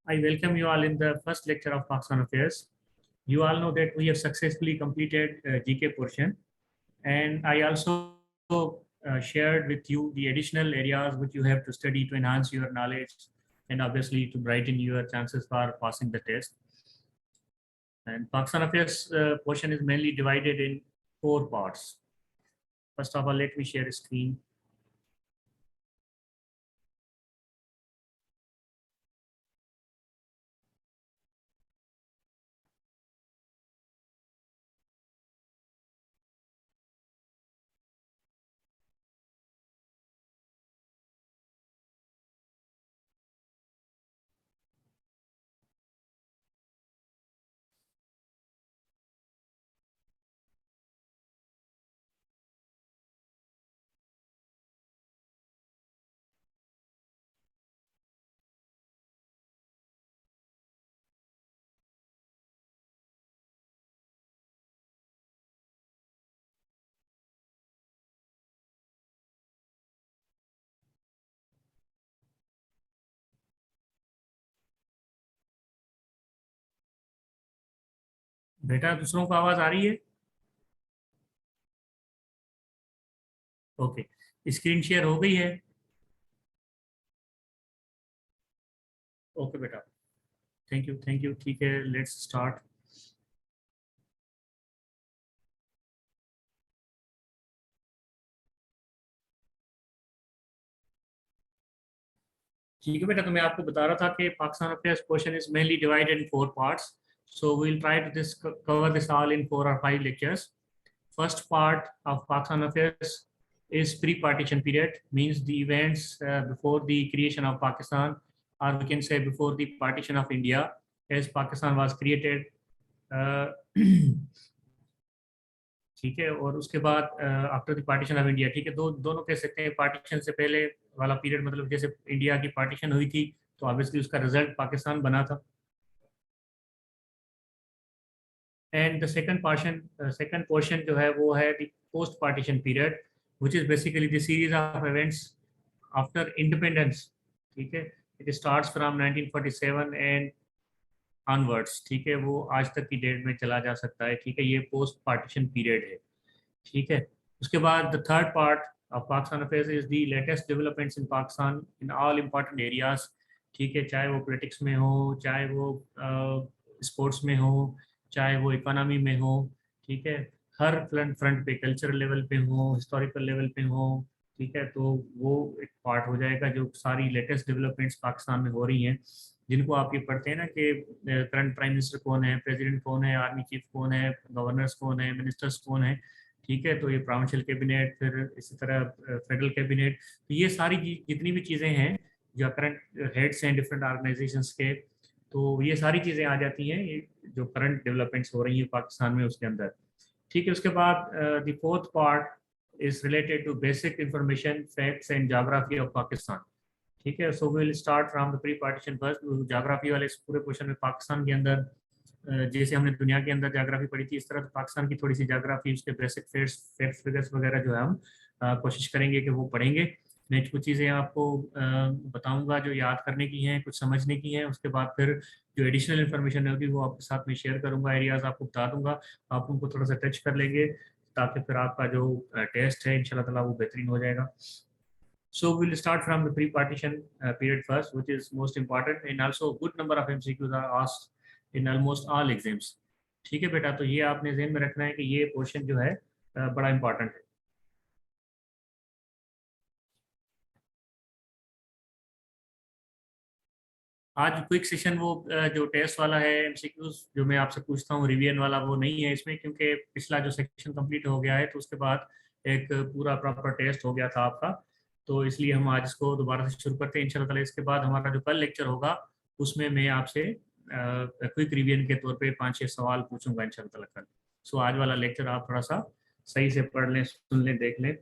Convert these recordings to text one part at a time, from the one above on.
I welcome you all in the first lecture of Pakistan Affairs. You all know that we have successfully completed GK portion, and I also shared with you the additional areas which you have to study to enhance your knowledge and obviously to brighten your chances for passing the test. And Pakistan Affairs portion is mainly divided in 4 parts. First of all, let me share a screen. बेटा दूसरों को आवाज आ रही है? Okay, screen share हो गई है? Okay बेटा, थैंक यू, ठीक है, लेट्स स्टार्ट। ठीक है बेटा, तो मैं आपको बता रहा था कि Pakistan affairs question is mainly divided in 4 parts, so we'll try to cover this all in 4 or 5 lectures. First part of Pakistan affairs is pre-partition period, means the events before the creation of Pakistan, or we can say before the partition of India, as Pakistan was created. ठीक है, और उसके बाद after the partition of India, ठीक है, दोनों कह सकते हैं। पार्टीशन से पहले वाला पीरियड मतलब जैसे इंडिया की पार्टीशन हुई थी तो ऑब्वियसली उसका रिजल्ट पाकिस्तान बना था। एंड द सेकंड पोर्शन जो है वो है the post partition period, which is basically the series of events after independence. ठीक है, it starts from 1947 and onwards. ठीक है, वो आज तक की डेट में चला जा सकता है। ठीक है, ये पोस्ट पार्टीशन पीरियड है। ठीक है, उसके बाद the third part of Pakistan affairs is the latest developments in Pakistan in all important areas. ठीक है, चाहे वो पॉलिटिक्स में हो, चाहे वो स्पोर्ट्स में हो, चाहे वो इकोनॉमी में हो। ठीक है, हर फ्रंट पे, कल्चरल लेवल पे हो, हिस्टोरिकल लेवल पे हो। ठीक है, तो वो एक पार्ट हो जाएगा जो सारी लेटेस्ट डेवलपमेंट्स पाकिस्तान में हो रही हैं, जिनको आप ये पढ़ते हैं ना कि करंट प्राइम मिनिस्टर कौन है, प्रेसिडेंट कौन है, आर्मी चीफ कौन है, गवर्नर्स कौन है, मिनिस्टर्स कौन है। ठीक है, तो ये प्रोविंशियल कैबिनेट, फिर इसी तरह फेडरल कैबिनेट, तो ये सारी जितनी भी चीज़ें हैं जो करंट हेड्स हैं डिफरेंट ऑर्गेनाइजेशंस के, तो ये सारी चीज़ें आ जाती हैं ये जो करंट डेवलपमेंट्स हो रही हैं पाकिस्तान में उसके अंदर। ठीक है, उसके बाद the fourth part is related to basic information, facts and geography of Pakistan. ठीक है, so will start from the pre partition first. Geography वाले इस पूरे क्वेश्चन में पाकिस्तान के अंदर जैसे हमने दुनिया के अंदर ज्योग्राफी पढ़ी थी, इस तरह पाकिस्तान की थोड़ी सी ज्योग्राफी, उसके बेसिक फैक्ट्स फिगर्स वगैरह जो है हम कोशिश करेंगे कि वो पढ़ेंगे। मैं कुछ चीज़ें आपको बताऊंगा जो याद करने की हैं, कुछ समझने की हैं। उसके बाद फिर जो एडिशनल इन्फॉर्मेशन होगी वो आपके साथ में शेयर करूंगा, एरियाज आपको बता दूंगा, आप उनको थोड़ा सा टच कर लेंगे ताकि फिर आपका जो टेस्ट है इंशाल्लाह ताला वो बेहतरीन हो जाएगा। So we'll start from the pre-partition period first, which is most important, and also a good number of MCQs are asked in almost all exams. ठीक है बेटा, तो ये आपने ध्यान में रखना है कि ये पोर्शन जो है बड़ा इंपॉर्टेंट है। आज क्विक सेशन वो जो टेस्ट वाला है एमसीक्यूज जो मैं आपसे पूछता हूँ रिवीजन वाला, वो नहीं है इसमें, क्योंकि पिछला जो सेक्शन कंप्लीट हो गया है तो उसके बाद एक पूरा प्रॉपर टेस्ट हो गया था आपका, तो इसलिए हम आज इसको दोबारा से शुरू करते हैं इंशाल्लाह ताला। इसके बाद हमारा जो कल लेक्चर होगा उसमें मैं आपसे क्विक रिवीजन के तौर पे 5-6 सवाल पूछूंगा इंशाल्लाह ताला कल। सो आज वाला लेक्चर आप थोड़ा सा सही से पढ़ लें, सुन लें, देख लें।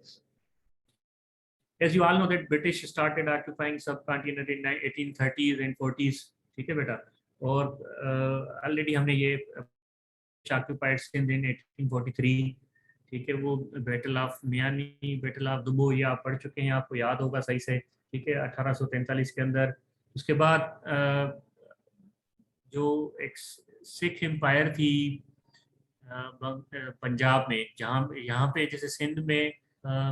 As you all know that British started occupying subcontinent in 1830s and 40s। ठीक है बेटा, और ऑलरेडी हमने ये occupied Sindh in 1843। ठीक है, वो battle of Miani, battle of Dubo, ये आप पढ़ चुके हैं, आपको याद होगा सही से। ठीक है, 1843 के अंदर। उसके बाद जो एक सिख एम्पायर थी पंजाब में, जहाँ यहाँ पे जैसे सिंध में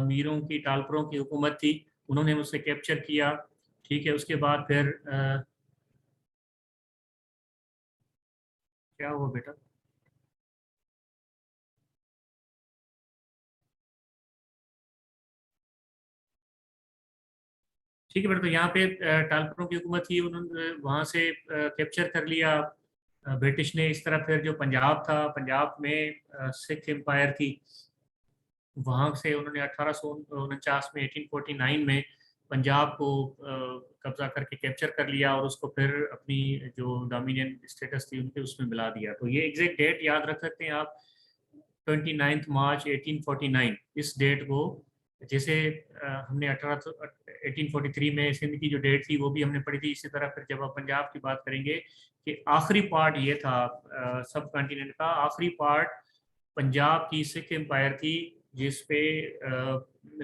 मीरों की टालपुरों की हुकूमत थी, उन्होंने उसे कैप्चर किया। ठीक है, उसके बाद फिर क्या हुआ बेटा? ठीक है बेटा, तो यहाँ पे टालपुरों की हुकूमत थी, उन्होंने वहां से कैप्चर कर लिया ब्रिटिश ने। इस तरह फिर जो पंजाब था, पंजाब में सिख एम्पायर थी, वहां से उन्होंने 1849 में 1849 में पंजाब को कब्जा करके कैप्चर कर लिया और उसको फिर अपनी जो डोमिनियन स्टेटस थी उनके उसमें मिला दिया। तो ये एग्जैक्ट डेट याद रख सकते हैं आप, 29 मार्च 1849, इस डेट को। जैसे हमने 1843 में सिंध की जो डेट थी वो भी हमने पढ़ी थी। इसी तरह फिर जब आप पंजाब की बात करेंगे कि आखिरी पार्ट ये था सब कॉन्टिनेंट का, आखिरी पार्ट पंजाब की सिख एम्पायर थी, जिस पे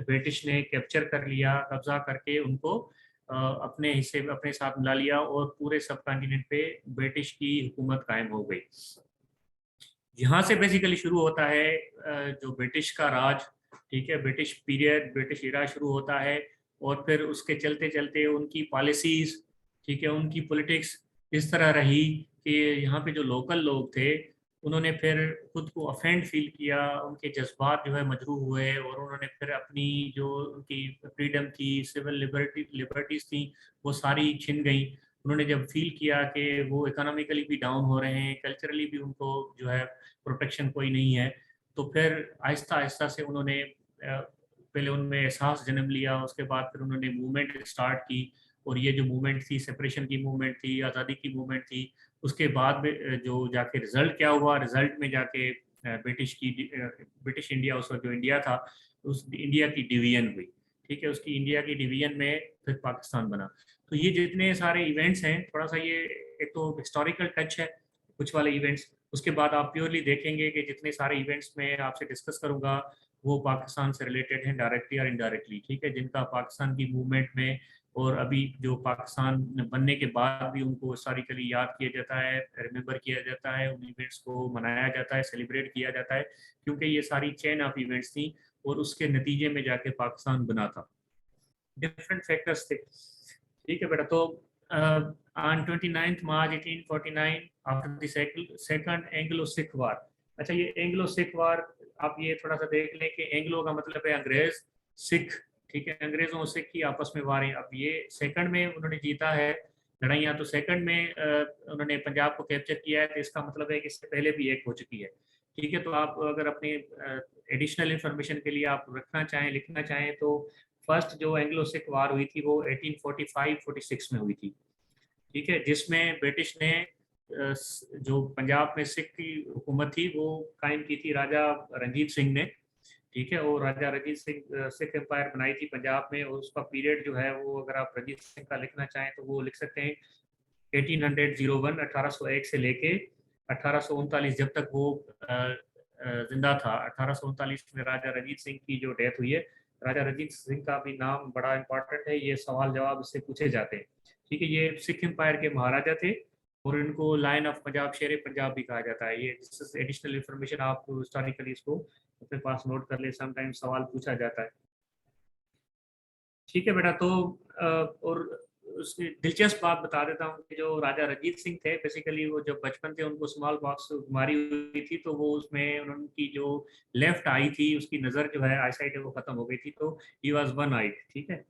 ब्रिटिश ने कैप्चर कर लिया, कब्जा करके उनको अपने हिस्से में अपने साथ मिला लिया और पूरे सब कॉन्टिनेंट पे ब्रिटिश की हुकूमत कायम हो गई। यहाँ से बेसिकली शुरू होता है जो ब्रिटिश का राज। ठीक है, ब्रिटिश पीरियड, ब्रिटिश इरा शुरू होता है और फिर उसके चलते चलते उनकी पॉलिसीज, ठीक है, उनकी पॉलिटिक्स इस तरह रही कि यहाँ पे जो लोकल लोग थे उन्होंने फिर खुद को अफेंड फील किया, उनके जज्बात जो है मजरूह हुए और उन्होंने फिर अपनी जो उनकी फ्रीडम थी, सिविल लिबर्टीज थी, वो सारी छिन गई। उन्होंने जब फील किया कि वो इकोनॉमिकली भी डाउन हो रहे हैं, कल्चरली भी उनको जो है प्रोटेक्शन कोई नहीं है, तो फिर आहिस्ता आहिस्ता से उन्होंने पहले उनमें एहसास जन्म लिया, उसके बाद फिर उन्होंने मूवमेंट स्टार्ट की। और ये जो मूवमेंट थी, सेपरेशन की मूवमेंट थी, आज़ादी की मूवमेंट थी। उसके बाद में जो जाके रिजल्ट क्या हुआ, रिजल्ट में जाके ब्रिटिश इंडिया, उस वक्त जो इंडिया था, उस इंडिया की डिवीजन हुई। ठीक है, उसकी इंडिया की डिवीजन में फिर पाकिस्तान बना। तो ये जितने सारे इवेंट्स हैं, थोड़ा सा ये एक तो हिस्टोरिकल टच है कुछ वाले इवेंट्स, उसके बाद आप प्योरली देखेंगे कि जितने सारे इवेंट्स मैं आपसे डिस्कस करूंगा वो पाकिस्तान से रिलेटेड हैं, डायरेक्टली और इनडायरेक्टली। ठीक है, जिनका पाकिस्तान की मूवमेंट में और अभी जो पाकिस्तान बनने के बाद भी उनको हिस्टोरिकली याद किया जाता है, रिमेंबर किया जाता है, उन इवेंट्स को मनाया जाता है, सेलिब्रेट किया जाता है, क्योंकि ये सारी चेन ऑफ इवेंट्स थी और उसके नतीजे में जाके पाकिस्तान बना था। डिफरेंट फैक्टर्स थे। ठीक है बेटा, तो on 29 March 1849 after the second Anglo Sikh war. अच्छा, ये एंग्लो सिख वार आप ये थोड़ा सा देख लें कि एंग्लो का मतलब है अंग्रेज, सिख, ठीक है, अंग्रेजों और सिख की आपस में वार है। अब ये सेकंड में उन्होंने जीता है लड़ाइयाँ, तो सेकंड में उन्होंने पंजाब को कैप्चर किया है, तो इसका मतलब है कि इससे पहले भी एक हो चुकी है। ठीक है, तो आप अगर अपने एडिशनल इंफॉर्मेशन के लिए आप रखना चाहें, लिखना चाहें, तो फर्स्ट जो एंग्लो सिख वार हुई थी वो 1845-46 में हुई थी। ठीक है, जिसमें ब्रिटिश ने जो पंजाब में सिख की हुकूमत थी वो कायम की थी राजा रंजीत सिंह ने। ठीक है, और राजा रंजीत सिंह सिख एम्पायर बनाई थी पंजाब में, और उसका पीरियड जो है वो अगर आप रंजीत सिंह का लिखना चाहें तो वो लिख सकते हैं 1801 से लेके 1839, जब तक वो जिंदा था। 1839 में राजा रंजीत सिंह की जो डेथ हुई है, राजा रंजीत सिंह का भी नाम बड़ा इंपॉर्टेंट है, ये सवाल जवाब इससे पूछे जाते हैं। ठीक है, ये सिख एम्पायर के महाराजा थे और इनको लायन ऑफ पंजाब, शेर पंजाब भी कहा जाता है। ये एडिशनल इंफॉर्मेशन आप हिस्टोरिकली इसको अपने पास नोट कर ले, समटाइम सवाल पूछा जाता है। ठीक है बेटा, तो और उसकी दिलचस्प बात बता देता हूँ कि जो राजा रंजीत सिंह थे, बेसिकली वो जब बचपन थे उनको स्मॉल पॉक्स बीमारी हुई थी, तो वो उसमें उनकी जो लेफ्ट आई थी, उसकी नज़र जो है, आईसाइट है, वो खत्म हो गई थी, तो ही वॉज वन आइड। ठीक है,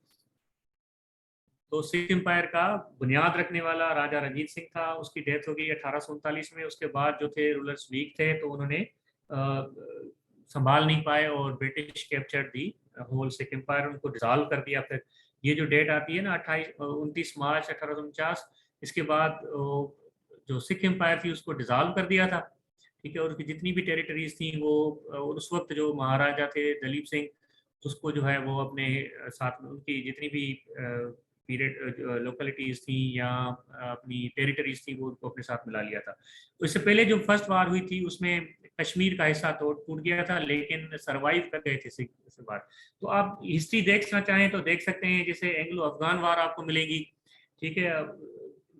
तो सिख एम्पायर का बुनियाद रखने वाला राजा रंजीत सिंह था, उसकी डेथ हो गई 1839 में। उसके बाद जो थे रूलर्स वीक थे, तो उन्होंने संभाल नहीं पाए और British capture the whole Sikh empire, उनको डिसॉल्व कर दिया। फिर ये जो डेट आती है ना 29 मार्च 1849, इसके बाद जो सिख एम्पायर थी उसको डिसॉल्व कर दिया था। ठीक है, और उसकी जितनी भी टेरिटरीज थी वो उस वक्त जो महाराजा थे दलीप सिंह, उसको जो है वो अपने साथ में उनकी जितनी भी पीरियड लोकेलिटीज थी या अपनी टेरिटरीज थी वो उनको अपने साथ मिला लिया था। तो इससे पहले जो फर्स्ट वार हुई थी उसमें कश्मीर का हिस्सा तो टूट गया था, लेकिन सरवाइव कर गए थे सिख बार। तो आप हिस्ट्री देखना चाहें तो देख सकते हैं, जैसे एंग्लो अफगान वार आपको मिलेगी। ठीक है,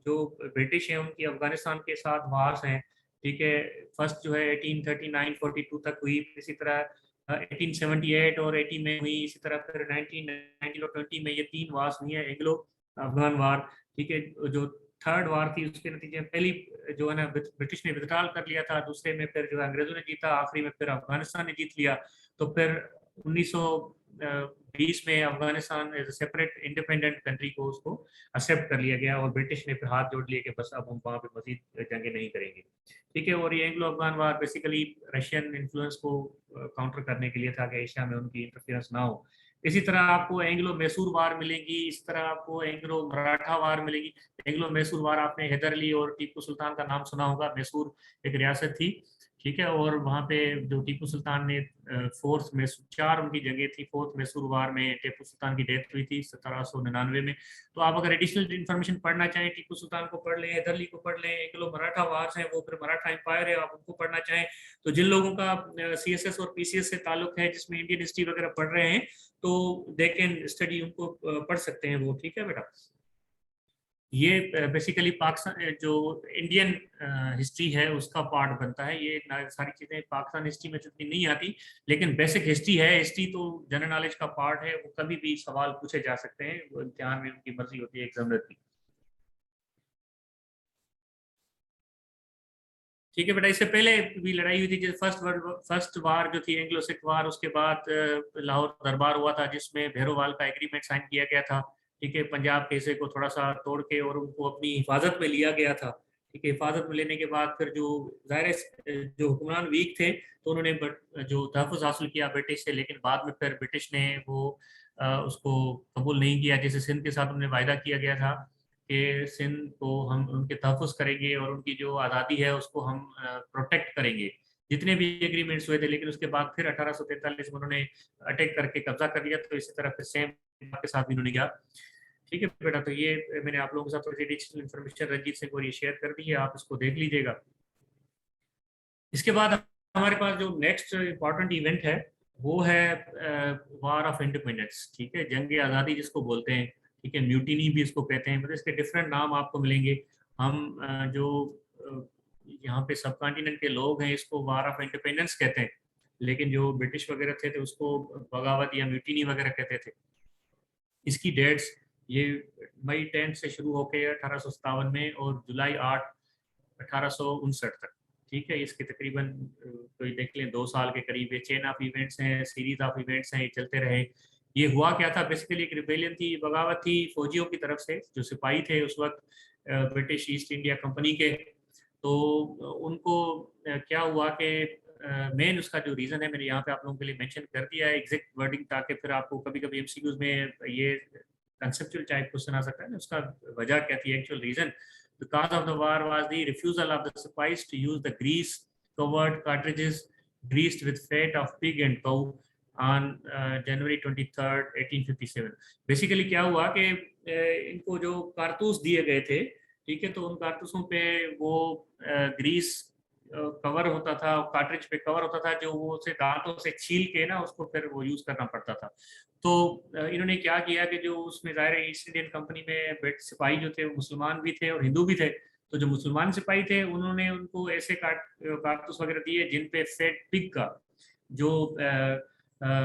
जो ब्रिटिश है उनकी अफगानिस्तान के साथ वार्स हैं, ठीक है। फर्स्ट जो है 1839-42 तक हुई, इसी तरह 1878 और 80 में हुई, इसी तरह फिर 1919 और 20 में ये 3 वार्स हुई है, एंग्लो अफगान वार, ठीक है। जो थर्ड वार थी उसके नतीजे में पहली जो है ना ब्रिटिश ने विड्रॉल कर लिया था, दूसरे में फिर जो है अंग्रेजों ने जीता, आखिरी में फिर अफगानिस्तान ने जीत लिया। तो फिर 1920 में Afghanistan as a separate independent country को उसको एक्सेप्ट कर लिया गया, और ब्रिटिश ने फिर हाथ जोड़ लिए कि बस अब हम वहाँ पे मजीद जंगे नहीं करेंगे, ठीक है। और ये एंग्लो अफगान वार बेसिकली रशियन इन्फ्लुएंस को काउंटर करने के लिए था कि एशिया में उनकी इंटरफेरेंस ना हो। इसी तरह आपको एंग्लो मैसूर वार मिलेगी, इस तरह आपको एंग्लो मराठा वार मिलेगी। एंग्लो मैसूर वार आपने हैदर अली और टीपू सुल्तान का नाम सुना होगा। मैसूर एक रियासत थी, ठीक है, और वहाँ पे जो टीपू सुल्तान ने फोर्थ मैसूर, 4 उनकी जगह थी, फोर्थ मैसूर वार में टीपू सुल्तान की डेथ हुई थी 1799 में। तो आप अगर एडिशनल इन्फॉर्मेशन पढ़ना चाहें, टीपू सुल्तान को पढ़ लें, हैदर अली को पढ़ लें, एंग्लो मराठा वार्स हैं वो फिर मराठा एम्पायर है, आप उनको पढ़ना चाहें। तो जिन लोगों का CSS और PCS से ताल्लुक है, जिसमें इंडियन हिस्ट्री वगैरह पढ़ रहे हैं, तो दे कैन स्टडी, उनको पढ़ सकते हैं वो, ठीक है बेटा। ये बेसिकली पाकिस्तान जो इंडियन हिस्ट्री है उसका पार्ट बनता है। ये सारी चीजें पाकिस्तान हिस्ट्री में जितनी नहीं आती, लेकिन बेसिक हिस्ट्री है। हिस्ट्री तो जनरल नॉलेज का पार्ट है, वो कभी भी सवाल पूछे जा सकते हैं, वो इम्तिहान में उनकी मर्जी होती है एग्जामिनर की, ठीक है बेटा। इससे पहले भी लड़ाई हुई थी, जैसे फर्स्ट वार जो थी एंग्लो सिख वार, उसके बाद लाहौर दरबार हुआ था जिसमें भैरोवाल का एग्रीमेंट साइन किया गया था, ठीक है। पंजाब के हिस्से को थोड़ा सा तोड़ के और उनको अपनी हिफाजत में लिया गया था, ठीक है। हिफाजत में लेने के बाद फिर जो जाहिर जो हुक्मरान वीक थे तो उन्होंने जो तहफ़्फ़ुज़ हासिल किया ब्रिटिश से, लेकिन बाद में फिर ब्रिटिश ने वो उसको कबूल नहीं किया। जैसे सिंध के साथ उन्होंने वायदा किया गया था कि सिंध को हम उनके तहफ़्फ़ुज़ करेंगे और उनकी जो आज़ादी है उसको हम प्रोटेक्ट करेंगे, जितने भी एग्रीमेंट्स हुए थे। लेकिन उसके बाद फिर 1843 में उन्होंने अटैक करके कब्जा कर लिया। तो इसी तरह फिर सेम के साथ भी उन्होंने किया, ठीक है बेटा। तो ये मैंने आप लोगों के साथ थोड़ी सी एडिशनल इन्फॉर्मेशन रंजीत सिंह को ये शेयर कर दी है, आप इसको देख लीजिएगा। इसके बाद हमारे पास जो नेक्स्ट इम्पॉर्टेंट इवेंट है वो है वार ऑफ इंडिपेंडेंस, ठीक है, जंग आज़ादी जिसको बोलते हैं, ठीक है। म्यूटिनी भी इसको कहते हैं, मतलब इसके डिफरेंट नाम आपको मिलेंगे। हम जो यहाँ पे सब कॉन्टिनेंट के लोग हैं इसको वार ऑफ इंडिपेंडेंस कहते हैं, लेकिन जो ब्रिटिश वगैरह थे उसको बगावत या म्यूटिनी वगैरह कहते थे। इसकी डेट्स ये मई 10 से शुरू होकर 1857 में और जुलाई 8 1859 तक, ठीक है। इसके तकरीबन कोई देख लें 2 साल के करीब ये चेन ऑफ इवेंट्स हैं, सीरीज ऑफ इवेंट्स हैं, ये चलते रहे। ये हुआ क्या था, बेसिकली एक रिबेलियन थी, बगावत थी फौजियों की तरफ से, जो सिपाही थे उस वक्त ब्रिटिश ईस्ट इंडिया कंपनी के। तो उनको क्या हुआ कि मेन उसका जो रीज़न है मैंने यहाँ पे आप लोगों के लिए मेंशन कर दिया है एग्जैक्ट वर्डिंग, ताकि फिर आपको कभी कभी MCQs में ये कंसेप्चुअल टाइप क्वेश्चन आ सकता है ना, उसका वजह क्या थी, actual reason. The cause of the war was the refusal of the Sepoys to use the grease-covered cartridges greased with fat of pig and cow on January 23rd, 1857। Basically क्या हुआ कि इनको जो कारतूस दिए गए थे, ठीक है, तो उन कारतूसों पे वो ग्रीस कवर होता था, कार्ट्रिज पे कवर होता था, जो वो उसे दांतों से छील के ना उसको फिर वो यूज करना पड़ता था। तो इन्होंने क्या किया कि जो उसमें ज़ाहिर ईस्ट इंडियन कंपनी में सिपाही जो थे वो मुसलमान भी थे और हिंदू भी थे। तो जो मुसलमान सिपाही थे उन्होंने उनको ऐसे कारतूस वगैरह दिए जिन पे फैट पिग का, जो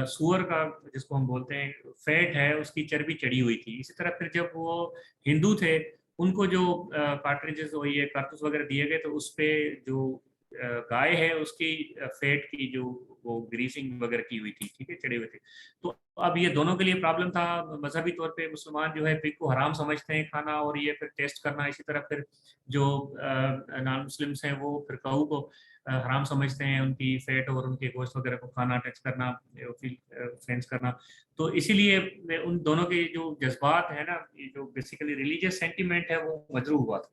सुअर का जिसको हम बोलते हैं फैट है, उसकी चर्बी चढ़ी हुई थी। इसी तरह फिर जब वो हिंदू थे उनको जो कार्ट्रिजेस और ये कारतूस वगैरह दिए गए, तो उस पे जो गाय है उसकी फैट की जो वो ग्रीसिंग वगैरह की हुई थी, ठीक है, चढ़े हुए थे। तो अब ये दोनों के लिए प्रॉब्लम था। मजहबी तौर पे मुसलमान जो है पिग को हराम समझते हैं खाना, और ये फिर टेस्ट करना। इसी तरह फिर जो नॉन मुस्लिम्स हैं वो फिर काऊ को हराम समझते हैं, उनकी फैट और उनके गोश्त वगैरह को खाना, टच करना, सेंस करना। तो इसीलिए उन दोनों के जो जज्बात है ना, ये जो बेसिकली रिलीजियस सेंटिमेंट है वो मजरू हुआ था,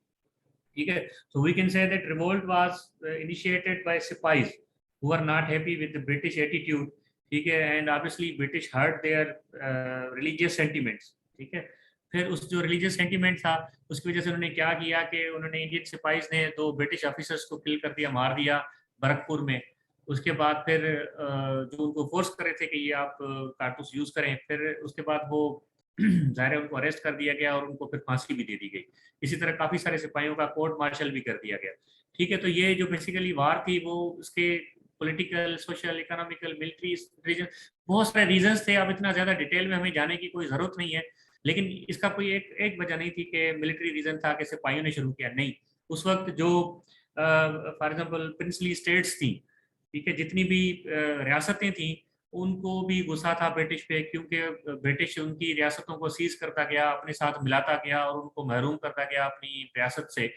ठीक है। So we can say that revolt was initiated by Sipais who are not happy with the British attitude, ठीक है, and obviously British hurt their religious sentiments, ठीक है। फिर उस जो रिलीजियस सेंटिमेंट था उसकी वजह से उन्होंने क्या किया कि उन्होंने इंडियन सिपाहीज ने 2 ब्रिटिश ऑफिसर्स को किल कर दिया, मार दिया बरकपुर में। उसके बाद फिर जो उनको फोर्स कर रहे थे कि ये आप कारतूस यूज करें, फिर उसके बाद वो ज़ाहिर है उनको अरेस्ट कर दिया गया और उनको फिर फांसी भी दे दी गई। इसी तरह काफ़ी सारे सिपाहियों का कोर्ट मार्शल भी कर दिया गया। ठीक है, तो ये जो बेसिकली वार थी वो उसके political, social, economical, military reason, बहुत सारे रीजंस थे। अब इतना ज़्यादा डिटेल में हमें जाने की कोई ज़रूरत नहीं है, लेकिन इसका कोई एक एक वजह नहीं थी कि मिलिट्री रीजन था कि सिपाहियों ने शुरू किया, नहीं। उस वक्त जो फॉर एग्जाम्पल प्रिंसली स्टेट्स थी, ठीक है, जितनी भी रियासतें थी, उनको भी गुस्सा था ब्रिटिश पे, क्योंकि ब्रिटिश उनकी रियासतों को सीज करता गया, अपने साथ मिलाता गया और उनको महरूम करता गया अपनी रियासत से।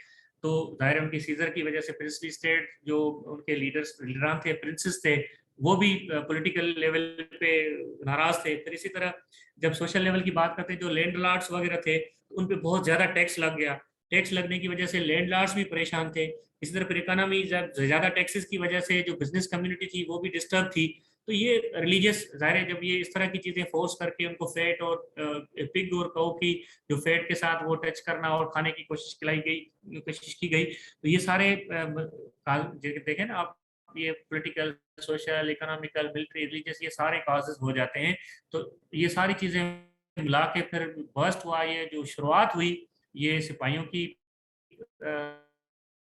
तो जाहिर है उनकी सीजर की वजह से प्रिंसली स्टेट जो उनके लीडरान थे, प्रिंसेस थे, वो भी पॉलिटिकल लेवल पे नाराज थे। फिर इसी तरह जब सोशल लेवल की बात करते हैं, जो लैंड लॉर्ड्स वगैरह थे, उन पे बहुत ज्यादा टैक्स लग गया। टैक्स लगने की वजह से लैंड लॉर्ड्स भी परेशान थे। इसी तरह फिर इकोनॉमी, जब ज्यादा टैक्सेस की वजह से जो बिजनेस कम्युनिटी थी वो भी डिस्टर्ब थी। तो ये रिलीजियस, जाहिर है जब ये इस तरह की चीजें फोर्स करके उनको फैट और पिग और काऊ की जो फैट के साथ वो टच करना और खाने की कोशिश की गई, तो ये सारे देखें ना आप, ये political, social, economical, military, religious, ये सारे काजेस हो जाते हैं। तो ये सारी चीजें मिला के फिर बर्स्ट हुआ, ये जो शुरुआत हुई ये सिपाहियों की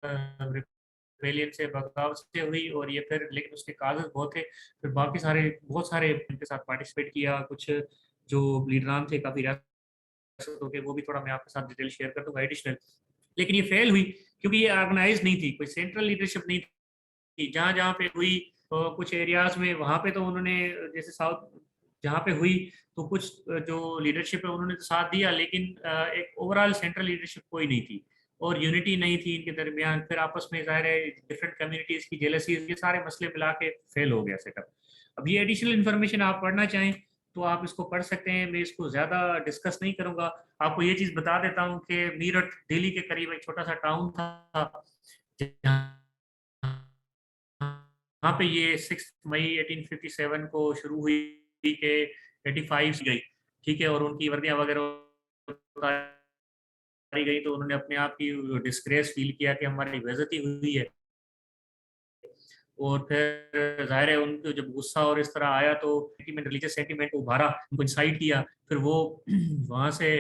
रिबेलियन से, बगावत से हुई। और ये फिर लेकिन उसके कागज बहुत थे, फिर बाकी सारे बहुत सारे इनके साथ पार्टिसिपेट किया। कुछ जो लीडरान थे काफी रियासतों के, वो भी थोड़ा मैं आपके साथ डिटेल शेयर कर दूंगा एडिशनल। लेकिन ये फेल हुई क्योंकि ये ऑर्गेनाइज नहीं थी, कोई सेंट्रल लीडरशिप नहीं थी। जहाँ जहाँ पे हुई कुछ एरियाज में, वहां पे तो उन्होंने, जैसे साउथ जहाँ पे हुई, तो कुछ जो लीडरशिप है उन्होंने तो साथ दिया, लेकिन एक ओवरऑल सेंट्रल लीडरशिप कोई नहीं थी और यूनिटी नहीं थी इनके दरमियान। फिर आपस में जाहिर है डिफरेंट कम्युनिटीज की जेलसी, ये सारे मसले मिला के फेल हो गया सेटअप। अब ये एडिशनल इन्फॉर्मेशन आप पढ़ना चाहें तो आप इसको पढ़ सकते हैं, मैं इसको ज्यादा डिस्कस नहीं करूंगा। आपको ये चीज बता देता हूँ कि मीरठ दिल्ली के करीब एक छोटा सा टाउन था, वहाँ पे ये 6 मई 1857 को शुरू हुई के 85 गई। ठीक है, और उनकी वर्दियां वगैरह उतारी गई, तो उन्होंने अपने आप की डिस्ग्रेस फील किया कि हमारी बेइज्जती हुई है। और फिर जाहिर है उनको जब गुस्सा और इस तरह आया तो सेंटीमेंट, रिलीजियस सेंटीमेंट उभारा, उनको इंसाइट किया। फिर वो वहां से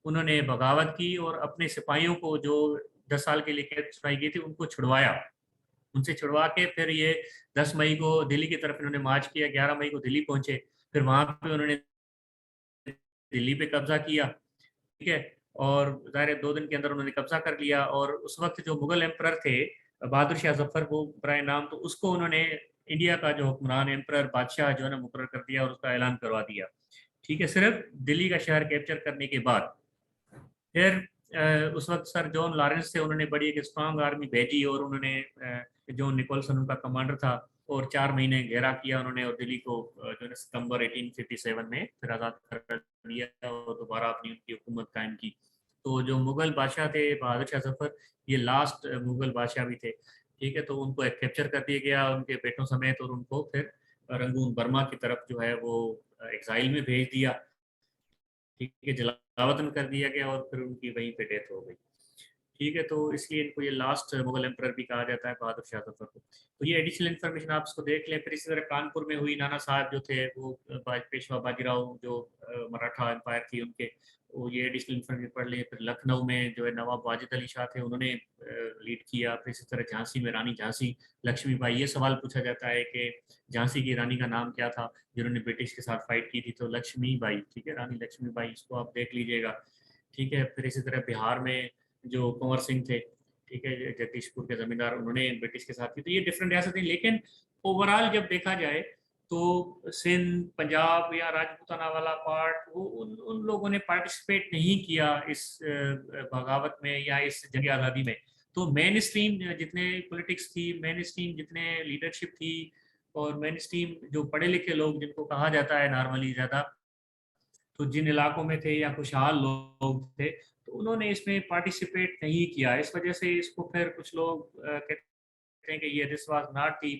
उन्होंने बगावत की और अपने सिपाहियों को जो 10 साल के लिए कैद सुनाई गई थी उनको छुड़वाया। उनसे छुड़वा के फिर ये 10 मई को दिल्ली की तरफ इन्होंने मार्च किया, 11 मई को दिल्ली पहुंचे। फिर वहां पे उन्होंने दिल्ली पे कब्जा किया। ठीक है, और जाहिर है 2 दिन के अंदर उन्होंने कब्जा कर लिया। और उस वक्त जो मुगल एम्परर थे बहादुर शाह जफर, वो बराए नाम, तो उसको उन्होंने इंडिया का जो हुक्मरान एम्परर बादशाह जो है ना मुकर्रर कर दिया और उसका ऐलान करवा दिया। ठीक है, सिर्फ दिल्ली का शहर कैप्चर करने के बाद। फिर उस वक्त सर जॉन लॉरेंस थे, उन्होंने बड़ी एक स्ट्रांग आर्मी भेजी और उन्होंने जॉन निकोलसन उनका कमांडर था, और 4 महीने घेरा किया उन्होंने और दिल्ली को जो है सितंबर 1857 में फिर आज़ाद कर दिया और दोबारा अपनी उनकी हुकूमत कायम की। तो जो मुगल बादशाह थे बहादुर शाह जफर, ये लास्ट मुगल बादशाह भी थे। ठीक है, तो उनको एक कैप्चर कर दिया गया उनके बेटों समेत, और उनको फिर रंगून बर्मा की तरफ जो है वो एग्जाइल में भेज दिया। ठीक है, जलावतन कर दिया गया और फिर उनकी वहीं पे डेथ हो गई। ठीक है, तो इसलिए इनको ये लास्ट मुगल एम्परर भी कहा जाता है बहादुर शाह जफर को। तो ये एडिशनल इन्फॉर्मेशन आप इसको देख लें। फिर इसी तरह कानपुर में हुई, नाना साहब जो थे वो पेशवा बाजीराव जो मराठा एम्पायर थी उनके, वो ये एडिशनल इन्फॉर्मेशन पढ़ लें। फिर लखनऊ में जो है नवाब वाजिद अली शाह थे, उन्होंने लीड किया। फिर इसी तरह झांसी में रानी झांसी लक्ष्मीबाई, ये सवाल पूछा जाता है कि झांसी की रानी का नाम क्या था जिन्होंने ब्रिटिश के साथ फाइट की थी, तो लक्ष्मीबाई। ठीक है, रानी लक्ष्मीबाई, इसको आप देख लीजिएगा। ठीक है, फिर इसी तरह बिहार में जो कंवर सिंह थे, ठीक है, जगदीशपुर के जमींदार, उन्होंने ब्रिटिश के साथ की। तो ये डिफरेंट रियासतें, लेकिन ओवरऑल जब देखा जाए तो सिंध, पंजाब या राजपूताना वाला पार्ट, वो उन लोगों ने पार्टिसिपेट नहीं किया इस बगावत में या इस जंग आज़ादी में। तो मेन स्ट्रीम जितने पॉलिटिक्स थी, मेन स्ट्रीम जितने लीडरशिप थी, और मेन स्ट्रीम जो पढ़े लिखे लोग जिनको कहा जाता है नॉर्मली ज़्यादा, तो जिन इलाकों में थे या खुशहाल लोग थे, तो उन्होंने इसमें पार्टिसिपेट नहीं किया। इस वजह से इसको फिर कुछ लोग कहते हैं कि ये this was not the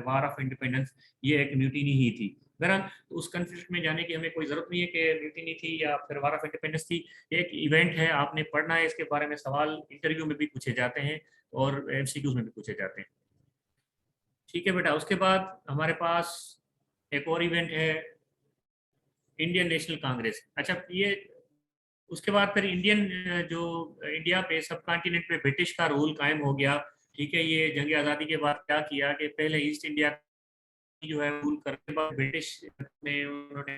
war of independence, ये एक म्यूटिनी ही थी। बहरहाल तो उस कंफ्लिक्ट में जाने की हमें कोई जरूरत नहीं है कि म्यूटिनी थी या फिर वार ऑफ इंडिपेंडेंस थी। एक इवेंट है, आपने पढ़ना है, इसके बारे में सवाल इंटरव्यू में भी पूछे जाते हैं और एमसीक्यूज में भी पूछे जाते हैं। ठीक है बेटा, उसके बाद हमारे पास एक और इवेंट है इंडियन नेशनल कांग्रेस। अच्छा, ये उसके बाद फिर जो इंडिया पे सब कॉन्टिनेंट पे ब्रिटिश का रूल कायम हो गया। ठीक है, ये जंग आज़ादी के बाद क्या किया कि पहले ईस्ट इंडिया जो है रूल करने के बाद ब्रिटिश में उन्होंने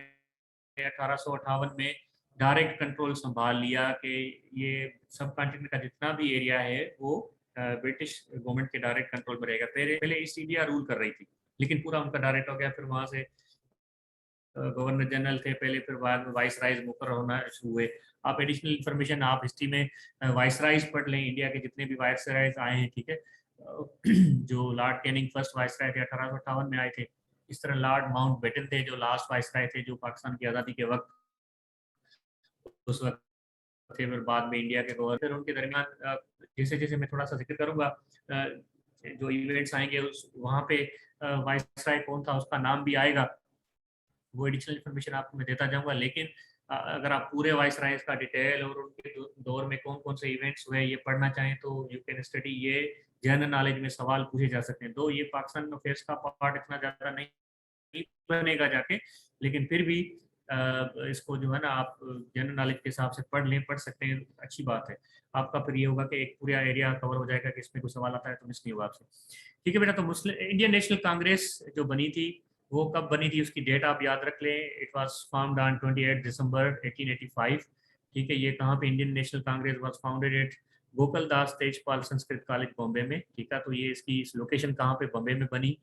1858 में डायरेक्ट कंट्रोल संभाल लिया कि ये सब कॉन्टिनेंट का जितना भी एरिया है वो ब्रिटिश गवर्नमेंट के डायरेक्ट कंट्रोल में रहेगा। पहले पहले ईस्ट इंडिया रूल कर रही थी, लेकिन पूरा उनका डायरेक्ट हो गया। फिर वहां से गवर्नर जनरल थे पहले, फिर बाद में वाइस राइज मुकर होना शुरू हुए। आप एडिशनल इन्फॉर्मेशन आप हिस्ट्री में वाइस राइज पढ़ लें, इंडिया के जितने भी वाइस राइज आए हैं। ठीक है, जो लॉर्ड कैनिंग फर्स्ट वाइस राय थे 1858 में आए थे। इस तरह लॉर्ड माउंट बेटन थे जो लास्ट वाइस राय थे, जो पाकिस्तान की आज़ादी के वक्त उस वक्त थे। फिर बाद में इंडिया के गवर्नर, उनके दरमियान जैसे जैसे मैं थोड़ा सा जिक्र करूंगा जो इवेंट्स आएंगे उस वहाँ पे वाइस राय कौन था उसका नाम भी आएगा, वो एडिशनल इन्फॉर्मेशन आपको मैं देता जाऊंगा। लेकिन अगर आप पूरे वाइस राइज का डिटेल और उनके दौर में कौन कौन से इवेंट्स हुए ये पढ़ना चाहें तो यू कैन स्टडी। ये जनरल नॉलेज में सवाल पूछे जा सकते हैं। तो ये पाकिस्तान अफेयर्स का पार्ट इतना ज़्यादा नहीं बनेगा जाके, लेकिन फिर भी इसको जो है ना आप जनरल नॉलेज के हिसाब से पढ़ सकते हैं, अच्छी बात है। आपका फिर ये होगा कि एक पूरा एरिया कवर हो जाएगा कि इसमें कोई सवाल आता है तो मिस नहीं होगा आपसे। ठीक है बेटा, तो मुस्लिम इंडियन नेशनल कांग्रेस जो बनी थी वो कब बनी थी उसकी डेट आप याद रख लें। It was found on 28 December 1885। ठीक है, ये कहाँ पे Indian National Congress was founded at Gokul Das Tejpal Sanskrit College Bombay में। ठीक है, तो ये इसकी लोकेशन कहाँ पे, बॉम्बे में बनी।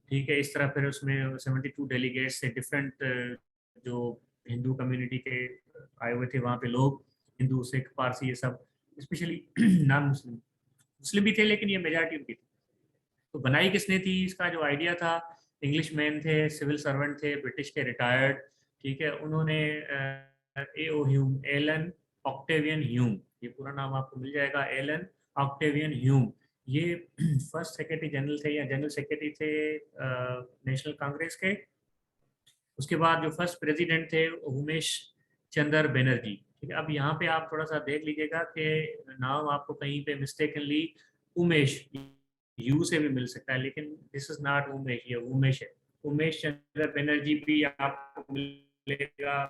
ठीक है, इस तरह फिर उसमें 72 डेलीगेट्स से डिफरेंट जो हिंदू कम्युनिटी के आए हुए थे वहाँ पे लोग, हिंदू सिख पारसी ये सब, स्पेशली नॉन मुस्लिम, मुस्लिम भी थे लेकिन ये मेजॉरिटी उनकी थी। तो बनाई किसने थी, इसका जो आइडिया था, इंग्लिश मैन थे, सिविल सर्वेंट थे, ब्रिटिश के रिटायर्ड। ठीक है, उन्होंने A O Hume, Allan Octavian Hume, ये पूरा नाम आपको मिल जाएगा, एलन ऑक्टेवियन ह्यूम। ये फर्स्ट सेक्रेटरी जनरल थे या जनरल सेक्रेटरी थे नेशनल कांग्रेस के। उसके बाद जो फर्स्ट प्रेसिडेंट थे उमेश चंद्र बनर्जी। ठीक है, अब यहाँ पे आप थोड़ा सा देख लीजिएगा कि नाम आपको कहीं पे मिस्टेकनली उमेश यू से भी मिल सकता है, लेकिन दिस इज नॉट उमेश, ये उमेश है। उमेश चंद्र बनर्जी भी आपको मिलेगा,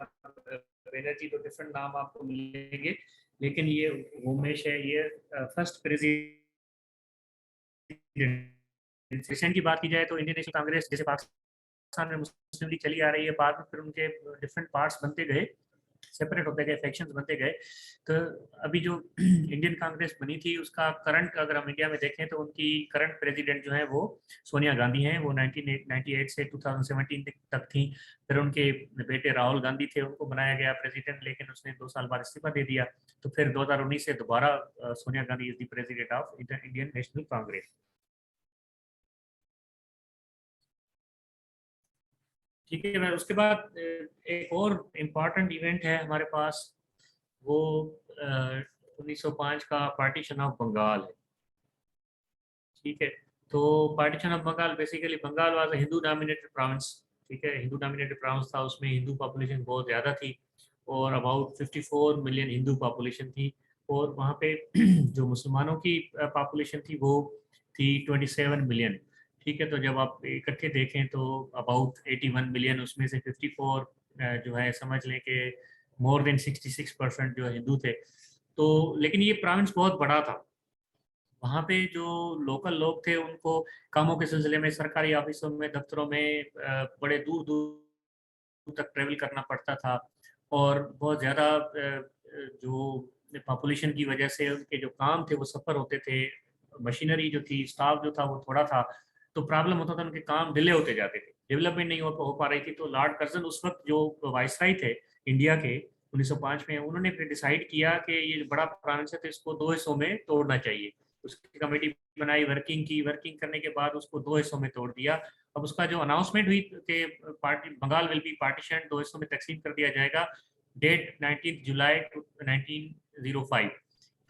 बनर्जी तो डिफरेंट नाम आपको मिलेंगे, लेकिन ये उमेश है। ये फर्स्ट प्रेसिडेंट। की बात की जाए तो इंडियन नेशनल कांग्रेस जैसे पाकिस्तान में मुस्लिम लीग चली आ रही है, बाद में फिर उनके डिफरेंट पार्ट्स बनते गए, सेपरेट होते गए, फैक्शंस बनते गए। तो अभी जो इंडियन कांग्रेस बनी थी उसका करंट अगर हम इंडिया में देखें तो उनकी करंट प्रेसिडेंट जो है वो सोनिया गांधी हैं। वो 1998 से 2017 तक थी। फिर उनके बेटे राहुल गांधी थे, उनको बनाया गया प्रेसिडेंट, लेकिन उसने 2 साल बाद इस्तीफा दे दिया। तो फिर 2019 से दोबारा Sonia Gandhi is the president of Indian National Congress. ठीक है, मैं उसके बाद एक और इम्पॉर्टेंट इवेंट है हमारे पास, वो 1905 का पार्टीशन ऑफ बंगाल है। ठीक है, तो partition of Bengal basically, Bengal was Hindu dominated province. ठीक है, हिंदू डोमिनेटेड प्रोविंस था, उसमें हिंदू पॉपुलेशन बहुत ज़्यादा थी और अबाउट 54 मिलियन हिंदू पॉपुलेशन थी। और वहाँ पे जो मुसलमानों की पॉपुलेशन थी वो थी 27 मिलियन। ठीक है, तो जब आप इकट्ठे देखें तो अबाउट 81 मिलियन, उसमें से 54 जो है समझ लें कि मोर देन 66% जो हिंदू थे। तो लेकिन ये प्रोविंस बहुत बड़ा था। वहाँ पे जो लोकल लोग थे उनको कामों के सिलसिले में सरकारी ऑफिसों में, दफ्तरों में बड़े दूर दूर तक ट्रेवल करना पड़ता था। और बहुत ज़्यादा जो पॉपुलेशन की वजह से उनके जो काम थे वो सफ़र होते थे, मशीनरी जो थी, स्टाफ जो था वो थोड़ा था, तो प्रॉब्लम होता था, उनके काम डिले होते जाते थे, डेवलपमेंट नहीं हो पा रही थी। तो लॉर्ड कर्जन उस वक्त जो वाइसराय थे इंडिया के 1905 में, उन्होंने फिर डिसाइड किया कि ये बड़ा प्रोविंस है तो इसको 2 हिस्सों में तोड़ना चाहिए। उसकी कमेटी बनाई, वर्किंग की, वर्किंग करने के बाद उसको 2 हिस्सों में तोड़ दिया। अब उसका जो अनाउंसमेंट हुई कि party Bengal will be partition, 2 हिस्सों में तकसीम कर दिया जाएगा, डेट 19 जुलाई 1905।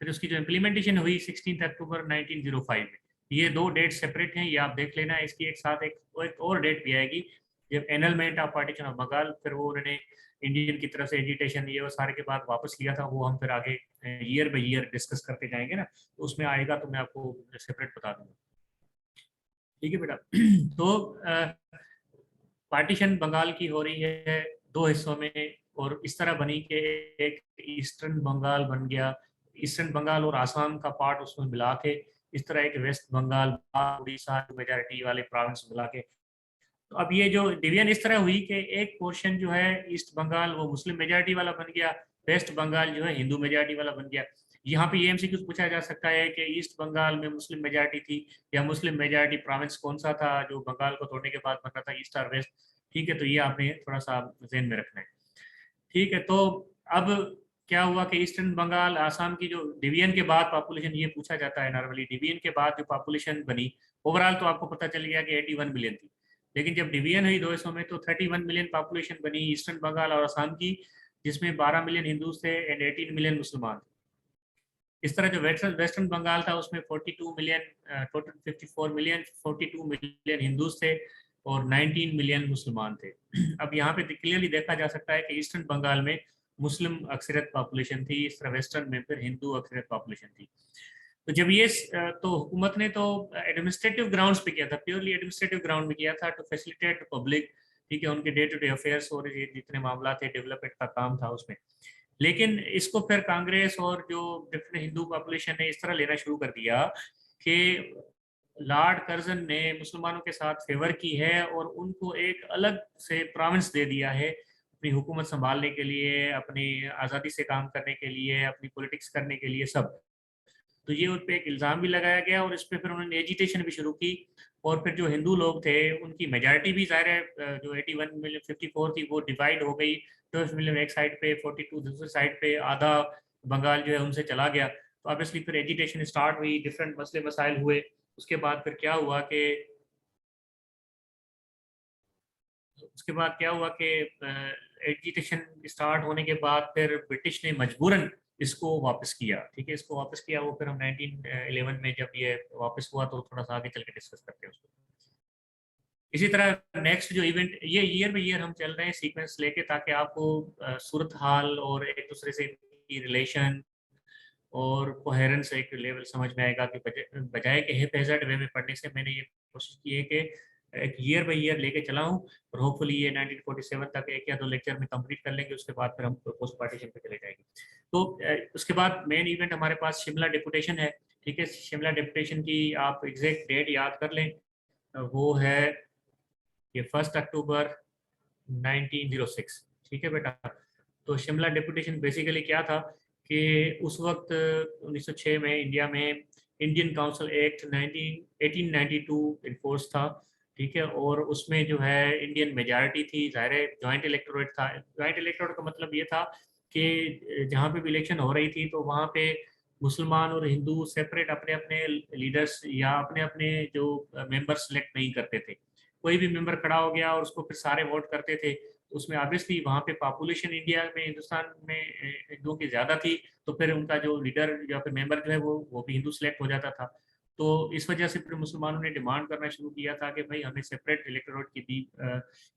फिर उसकी जो इम्प्लीमेंटेशन हुई 16 अक्टूबर 1905 में। ये 2 डेट सेपरेट हैं, ये आप देख लेना। इसकी एक साथ एक और डेट भी आएगी जब annulment of partition of Bengal, फिर वो उन्होंने इंडियन की तरफ से एजिटेशन ये वो सारे के बाद वापस लिया था, वो हम फिर आगे ईयर बाई ईयर डिस्कस करते जाएंगे ना, तो उसमें आएगा तो मैं आपको सेपरेट बता दूंगा। ठीक है बेटा। तो पार्टीशन बंगाल की हो रही है दो हिस्सों में, और इस तरह बनी कि एक ईस्टर्न बंगाल बन गया, ईस्टर्न बंगाल और आसाम का पार्ट उसमें मिला के, इस तरह एक वेस्ट बंगाल, उड़ीसा मेजॉरिटी वाले प्रोविंस मिला के। तो अब ये जो डिवीजन इस तरह हुई कि एक पोर्शन जो है ईस्ट बंगाल वो मुस्लिम मेजॉरिटी वाला बन गया, वेस्ट बंगाल जो है हिंदू मेजॉरिटी वाला बन गया। यहाँ पे ये एमसीक्यू पूछा जा सकता है कि ईस्ट बंगाल में मुस्लिम मेजॉरिटी थी या मुस्लिम मेजॉरिटी प्रोविंस कौन सा था जो बंगाल को तोड़ने के बाद बन रहा था, ईस्ट और वेस्ट। ठीक है, तो ये आपने थोड़ा सा जहन में रखना है। ठीक है, तो अब क्या हुआ कि ईस्टर्न बंगाल आसाम की जो डिवीजन के बाद पॉपुलेशन, ये पूछा जाता है नॉर्मली, डिवीजन के बाद जो पॉपुलेशन बनी ओवरऑल, तो आपको पता चल गया कि 81 मिलियन थी। लेकिन जब डिवीजन हुई 2 हिस्सों में तो 31 मिलियन पॉपुलेशन बनी ईस्टर्न बंगाल और आसाम की, जिसमें 12 मिलियन हिंदू थे एंड 18 मिलियन मुसलमान थे। इस तरह जो वेस्टर्न वेस्टर्न बंगाल था उसमें 42 million, total 54 million, 42 million Hindus थे और 19 मिलियन मुसलमान थे। अब यहाँ पे क्लियरली देखा जा सकता है कि ईस्टर्न बंगाल में मुस्लिम अक्सरियत पॉपुलेशन थी, इस तरह वेस्टर्न में फिर हिंदू अक्सरियत पॉपुलेशन थी। तो जब ये तो हुकूमत ने तो एडमिनिस्ट्रेटिव ग्राउंड्स पे किया था, प्योरली एडमिनिस्ट्रेटिव ग्राउंड में किया था टू फैसिलिटेट पब्लिक, ठीक है, उनके डे टू डे अफेयर्स और ये जितने मामला थे डेवलपमेंट का काम था उसमें। लेकिन इसको फिर कांग्रेस और जो डिफरेंट हिंदू पॉपुलेशन ने इस तरह लेना शुरू कर दिया कि लॉर्ड कर्जन ने मुसलमानों के साथ फेवर की है और उनको एक अलग से प्रोविंस दे दिया है अपनी हुकूमत संभालने के लिए, अपनी आज़ादी से काम करने के लिए, अपनी पॉलिटिक्स करने के लिए, सब। तो ये उन पे एक इल्ज़ाम भी लगाया गया और इस पे फिर उन्होंने एजिटेशन भी शुरू की। और फिर जो हिंदू लोग थे उनकी मेजॉरिटी भी ज़ाहिर है, जो 81 मिलियन 54 थी वो डिवाइड हो गई, 12 मिलियन एक साइड पे, 42 दूसरी साइड पे, आधा बंगाल जो है उनसे चला गया। तो ऑब्वियसली फिर एजिटेशन स्टार्ट हुई, डिफरेंट मसले मसाइल हुए। उसके बाद फिर क्या हुआ कि एजिटेशन स्टार्ट होने के बाद फिर ब्रिटिश ने मजबूरन इसको वापस किया। ठीक है, इसको वापस किया, वो फिर हम 1911 में जब ये वापस हुआ तो थोड़ा सा आगे चल के डिस्कस करते हैं उसको। इसी तरह नेक्स्ट जो इवेंट, ये ईयर बाई ईयर हम चल रहे हैं सीक्वेंस लेके, ताकि आपको सूरत हाल और एक दूसरे से की रिलेशन और कोहेरेंस एक लेवल समझ में आएगा कि बजाय के हिप हैजर्ड वे में पढ़ने से मैंने ये कोशिश की है कि एक ईयर बाई ईयर लेके चला हूँ, और होपफुली ये 1947 तक एक या दो लेक्चर में कंप्लीट कर लेंगे, उसके बाद फिर हम पोस्ट पार्टीशन पे चले जाएंगे। तो उसके बाद मेन इवेंट हमारे पास शिमला डेपुटेशन है। ठीक है, शिमला डेपुटेशन की आप एग्जैक्ट डेट याद कर लें, वो है ये 1 अक्टूबर 1906। ठीक है बेटा। तो शिमला डेपुटेशन बेसिकली क्या था कि उस वक्त 1906 में इंडिया में इंडियन काउंसिल एक्ट 1892 इन्फोर्स था। ठीक है, और उसमें जो है इंडियन मेजॉरिटी थी, ज़ाहिर है जॉइंट इलेक्टोरेट था। जॉइंट इलेक्टोरेट का मतलब ये था कि जहाँ पे भी इलेक्शन हो रही थी तो वहाँ पे मुसलमान और हिंदू सेपरेट अपने अपने लीडर्स या अपने अपने जो मेंबर सेलेक्ट नहीं करते थे। कोई भी मेंबर खड़ा हो गया और उसको फिर सारे वोट करते थे, तो उसमें ऑब्वियसली वहाँ पे पॉपुलेशन इंडिया में, हिंदुस्तान में हिंदुओं की ज़्यादा थी, तो फिर उनका जो लीडर या फिर मेंबर जो है वो भी हिंदू सेलेक्ट हो जाता था। तो इस वजह से फिर मुसलमानों ने डिमांड करना शुरू किया था कि भाई हमें सेपरेट इलेक्टोरेट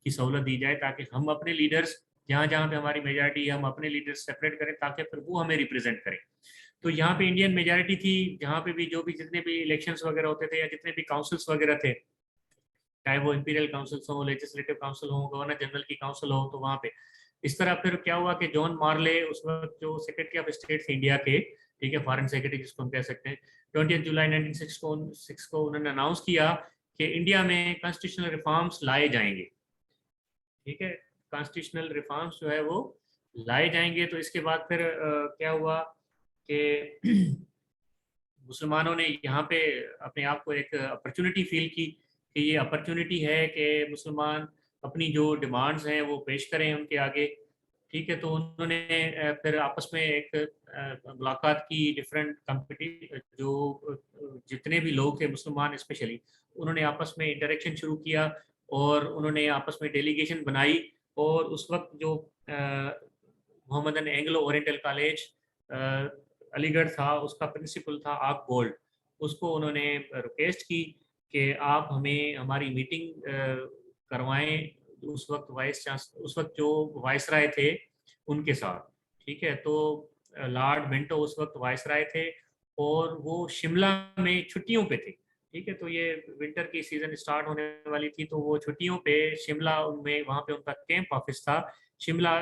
की सहूलत दी जाए, ताकि हम अपने लीडर्स जहाँ जहाँ पे हमारी मेजॉरिटी है हम अपने लीडर्स सेपरेट करें, ताकि फिर वो हमें रिप्रेजेंट करें। तो यहाँ पे इंडियन मेजॉरिटी थी, जहाँ पे भी जो भी जितने भी इलेक्शंस वगैरह होते थे या जितने भी काउंसिल्स वगैरह थे, चाहे वो इंपीरियल काउंसिल हो, लेजिस्लेटिव काउंसिल हो, गवर्नर जनरल की काउंसिल हो, तो वहाँ पे इस तरह फिर क्या हुआ कि जॉन मार्ले उस वक्त जो सेक्रेटरी ऑफ स्टेट थे इंडिया के, ठीक है, फॉरेन सेक्रेटरी जिसको हम कह सकते हैं, 20 जुलाई 1906 को उन्होंने अनाउंस किया कि इंडिया में कॉन्स्टिट्यूशनल रिफॉर्म्स लाए जाएंगे। ठीक है, कॉन्स्टिट्यूशनल रिफॉर्म्स जो है वो लाए जाएंगे। तो इसके बाद फिर क्या हुआ कि मुसलमानों ने यहाँ पे अपने आप को एक अपॉर्चुनिटी फील की कि ये अपॉर्चुनिटी है कि मुसलमान अपनी जो डिमांड्स हैं वो पेश करें उनके आगे। ठीक है, तो उन्होंने फिर आपस में एक मुलाकात की, डिफरेंट कम्पिटी जो जितने भी लोग थे मुसलमान स्पेशली, उन्होंने आपस में इंटरेक्शन शुरू किया और उन्होंने आपस में डेलीगेशन बनाई। और उस वक्त जो Mohammedan Anglo Oriental college Aligarh था, उसका प्रिंसिपल था आक गोल्ड। उसको उन्होंने रिक्वेस्ट की कि आप हमें हमारी मीटिंग करवाएं उस वक्त उस वक्त जो वाइसराय थे उनके साथ। ठीक है, तो लॉर्ड मिंटो उस वक्त वाइसराय थे और वो शिमला में छुट्टियों पे थे। ठीक है, तो ये विंटर की सीजन स्टार्ट होने वाली थी, तो वो छुट्टियों पे शिमला में वहाँ पे उनका कैंप ऑफिस था। शिमला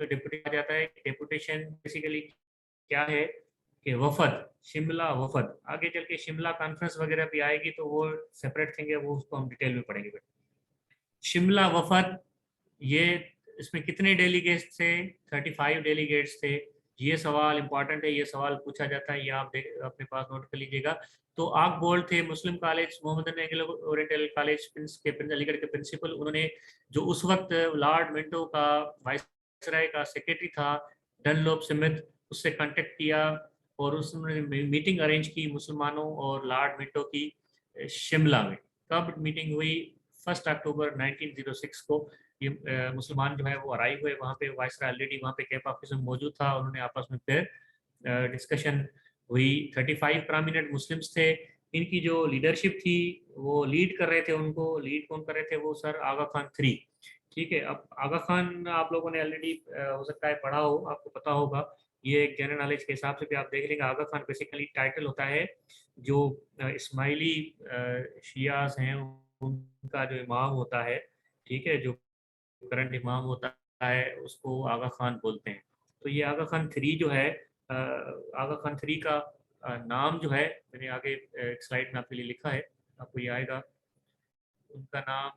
डिप्यूटी आ जाता है। डेपुटेशन बेसिकली क्या है कि वफद, शिमला वफद, आगे चल के शिमला कॉन्फ्रेंस वगैरह भी आएगी तो वो सेपरेट थिंग है, वो उसको हम डिटेल में पढ़ेंगे। शिमला वफद, ये इसमें कितने डेलीगेट्स थे? 35 डेलीगेट्स थे। ये सवाल इंपॉर्टेंट है, ये सवाल पूछा जाता है, ये आप अपने पास नोट कर लीजिएगा। तो आक बोल्ड थे Muslim college, Mohammedan Anglo Oriental college के अलीगढ़ के प्रिंसिपल। उन्होंने जो उस वक्त लॉर्ड मिंटो का वाइसराय का सेक्रेटरी था डनलोप स्मिथ, उससे कांटेक्ट किया और उसने मीटिंग अरेंज की मुसलमानों और लॉर्ड मिंटो की शिमला में। कब मीटिंग हुई? 1 अक्टूबर 1906 को। ये मुसलमान जो है वो अराइव हुए वहाँ पे, वाइसराय ऑलरेडी वहाँ पे कैंप ऑफिस में मौजूद था। उन्होंने आपस में फिर डिस्कशन हुई। 35 प्रोमिनेंट मुस्लिम्स थे। इनकी जो लीडरशिप थी वो लीड कर रहे थे, उनको लीड कौन कर रहे थे? वो सर आगा खान थ्री। ठीक है, अब आगा खान आप लोगों ने ऑलरेडी हो सकता है पढ़ा हो, आपको पता होगा। ये एक जनरल नॉलेज के हिसाब से भी आप देख लेंगे, आगा खान बेसिकली टाइटल होता है जो इस्माइली शियास हैं उनका जो इमाम होता है, ठीक है, जो करंट इमाम होता है उसको आगा खान बोलते हैं। तो ये आगा खान थ्री जो है, आगा खान थ्री का नाम जो है, मैंने आगे एक स्लाइड में आपके लिए लिखा है, आपको ये आएगा। उनका नाम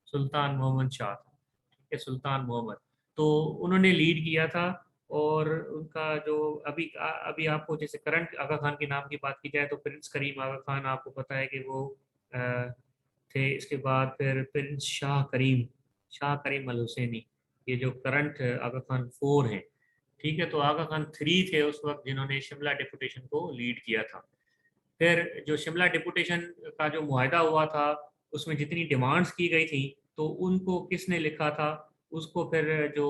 सुल्तान मोहम्मद शाह था। ठीक है, सुल्तान मोहम्मद। तो उन्होंने लीड किया था। और उनका जो अभी आपको जैसे करंट आगा खान के नाम की बात की जाए तो प्रिंस करीम आगा खान, आपको पता है कि वो थे। इसके बाद फिर प्रिंस शाह करीम अल हुसैनी, ये जो करंट आगा खान फोर हैं। ठीक है, तो आगा खान थ्री थे उस वक्त जिन्होंने शिमला डेपुटेशन को लीड किया था। फिर जो शिमला डेपुटेशन का जो मुआहदा हुआ था उसमें जितनी डिमांड्स की गई थी तो उनको किसने लिखा था? उसको फिर जो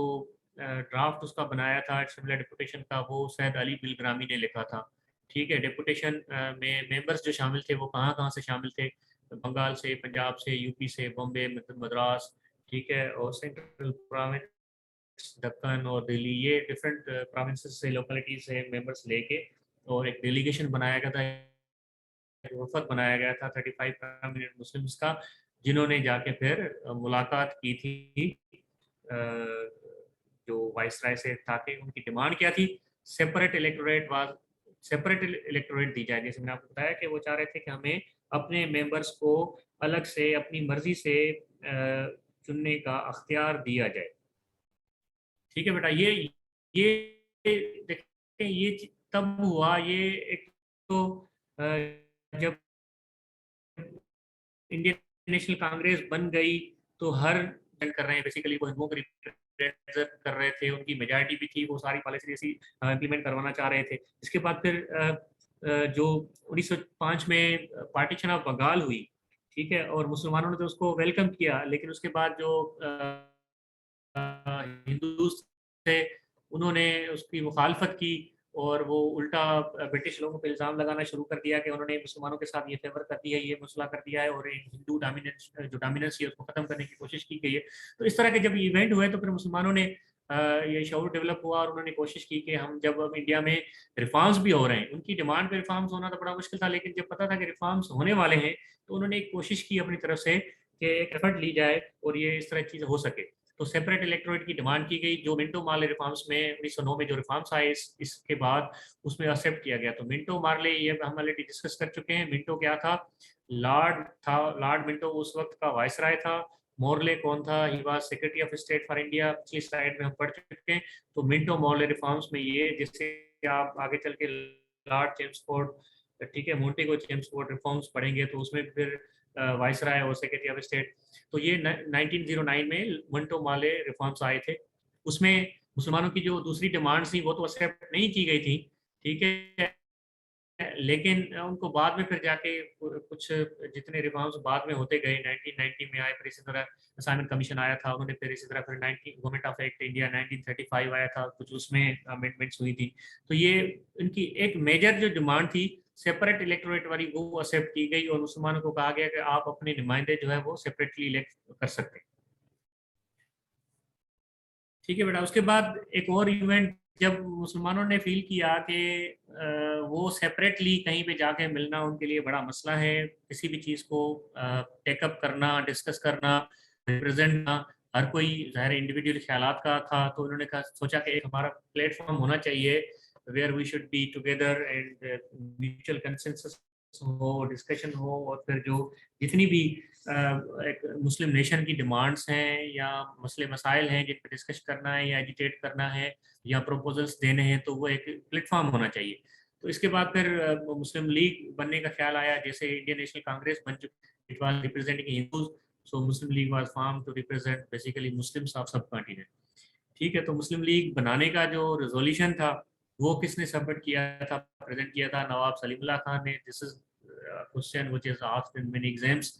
ड्राफ्ट उसका बनाया था शिमला डेपुटेशन का, वो सैयद अली बिलग्रामी ने लिखा था। ठीक है, डेपुटेशन में मेंबर्स जो शामिल थे वो कहाँ कहाँ से शामिल थे? बंगाल से, पंजाब से, यूपी से, बॉम्बे, मद्रास, ठीक है, और सेंट्रल प्रोविंस दक्कन और दिल्ली, ये डिफरेंट प्रोविंसेस से, लोकेलिटीज से मेंबर्स लेके और एक डेलीगेशन बनाया गया था, वफद बनाया गया था 35 प्रोमिनेंट मुस्लिम्स का, जिन्होंने जाके फिर मुलाकात की थी जो वाइसराय से, ताकि उनकी डिमांड क्या थी? Separate electorate was separate electorate दी जाए। जैसे मैंने आपको बताया कि वो चाह रहे थे कि हमें अपने मेंबर्स को अलग से अपनी मर्जी से चुनने का अख्तियार दिया जाए। ठीक है बेटा, ये देखते ये तब हुआ, ये एक तो जब इंडियन नेशनल कांग्रेस बन गई तो हर जन कर रहे हैं, बेसिकली वो हिंदुओं को रिप्रेजेंट कर रहे थे, उनकी मेजॉरिटी भी थी, वो सारी पॉलिसी ऐसी इम्प्लीमेंट करवाना चाह रहे थे। इसके बाद फिर जो 1905 में पार्टीशन ऑफ बंगाल हुई, ठीक है, और मुसलमानों ने तो उसको वेलकम किया, लेकिन उसके बाद जो हिंदू थे उन्होंने उसकी मुखालफत की और वो उल्टा ब्रिटिश लोगों पर इल्ज़ाम लगाना शुरू कर दिया कि उन्होंने मुसलमानों के साथ ये फेवर कर दिया है, ये मसला कर दिया है, और हिंदू डोमिनेंस जो डोमिनेंस है उसको ख़त्म करने की कोशिश की गई है। तो इस तरह के जब इवेंट हुए तो फिर मुसलमानों ने ये शऊर डेवलप हुआ और उन्होंने कोशिश की कि हम जब अब इंडिया में रिफॉर्म्स भी हो रहे हैं, उनकी डिमांड पे रिफॉर्म्स होना तो बड़ा मुश्किल था, लेकिन जब पता था कि रिफॉर्म्स होने वाले हैं तो उन्होंने एक कोशिश की अपनी तरफ से कि एक एफर्ट ली जाए और ये इस तरह चीज़ हो सके। तो सेपरेट इलेक्टोरेट की डिमांड की गई, जो मिंटो मार्ले रिफॉर्म्स में 1909 में जो रिफॉर्म्स आए इसके बाद उसमें एक्सेप्ट किया गया। तो मिंटो मार्ले ये हम ऑलरेडी डिस्कस कर चुके हैं। मिंटो क्या था? लॉर्ड मिंटो उस वक्त का वाइसराय था। मोर्ले कौन था? He was secretary of state for India, पिछली स्लाइड में हम पढ़ चुके हैं। तो मिंटो मोर्ले रिफॉर्म्स में ये, जिससे आप आगे चल के लॉर्ड चेम्सफोर्ड, ठीक है, मोंटेगो चेम्सफोर्ड रिफॉर्म्स पढ़ेंगे तो उसमें फिर वाइसराय और सेक्रेटरी ऑफ स्टेट। तो ये 1909 में मंटो माले रिफॉर्म्स आए थे। उसमें मुसलमानों की जो दूसरी डिमांड थी वो तो एक्सेप्ट नहीं की गई थी, ठीक है, लेकिन उनको बाद में फिर जाके कुछ जितने रिफॉर्म्स बाद में होते गए 1990 में आए, फिर इसी तरह असाइनमेंट कमीशन आया था, उन्होंने फिर इसी तरह फिर 19 गवर्नमेंट ऑफ एक्ट इंडिया 1935 आया था, कुछ उसमें अमेंडमेंट्स हुई थी। तो ये इनकी एक मेजर जो डिमांड थी सेपरेट इलेक्टोरेट वाली, वो एक्सेप्ट की गई और मुसलमानों को कहा गया कि आप अपने नुमाइंदे जो है वो सेपरेटली इलेक्ट कर सकते हैं। ठीक है बेटा, उसके बाद एक और इवेंट जब मुसलमानों ने फील किया कि वो सेपरेटली कहीं पे जाके मिलना उनके लिए बड़ा मसला है, किसी भी चीज़ को टेकअप करना, डिस्कस करना, रिप्रेजेंट करना, हर कोई ज़ाहिर इंडिविजुअल ख्यालात का था, तो उन्होंने कहा सोचा कि एक हमारा प्लेटफॉर्म होना चाहिए where we should be together and mutual consensus हो, डिस्कशन हो, और फिर जो जितनी भी एक मुस्लिम नेशन की डिमांड्स हैं या मसले मसाइल हैं जिन पर डिस्कस करना है या एजिटेट करना है या प्रपोजल्स देने हैं, तो वो एक प्लेटफॉर्म होना चाहिए। तो इसके बाद फिर मुस्लिम लीग बनने का ख्याल आया, जैसे इंडियन नेशनल कांग्रेस बन चुकी, it was representing Hindus, so Muslim League was form to represent basically Muslims of subcontinent. ठीक है, तो मुस्लिम लीग बनाने का जो रेजोल्यूशन था वो किसने सबमिट किया था, प्रेजेंट किया था? नवाब सलीमुल्लाह खान ने। This is question which is asked in many exams.